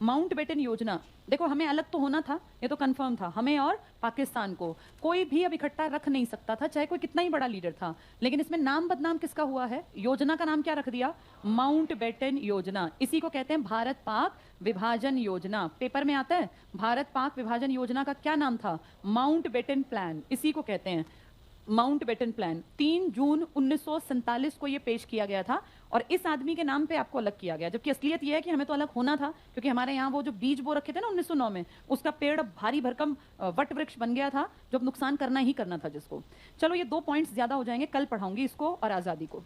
Speaker 1: माउंटबेटन योजना। देखो, हमें अलग तो होना था, ये तो कंफर्म था, हमें और पाकिस्तान को। कोई भी अब इकट्ठा रख नहीं सकता था, चाहे कोई कितना ही बड़ा लीडर था। लेकिन इसमें नाम बदनाम किसका हुआ है? योजना का नाम क्या रख दिया? माउंटबेटन योजना। इसी को कहते हैं भारत पाक विभाजन योजना। पेपर में आता है भारत पाक विभाजन योजना का क्या नाम था? Mountbatten plan. इसी को कहते हैं माउंटबेटन प्लान। 3 जून 1947 को ये पेश किया गया था और इस आदमी के नाम पे आपको अलग किया गया। जबकि असलियत ये है कि हमें तो अलग होना था, क्योंकि हमारे यहाँ वो जो बीज बो रखे थे ना 1909 में, उसका पेड़ अब भारी भरकम वट वृक्ष बन गया था, जो अब नुकसान करना ही करना था जिसको। चलो, ये 2 पॉइंट्स ज्यादा हो जाएंगे, कल पढ़ाऊंगी इसको और आजादी को।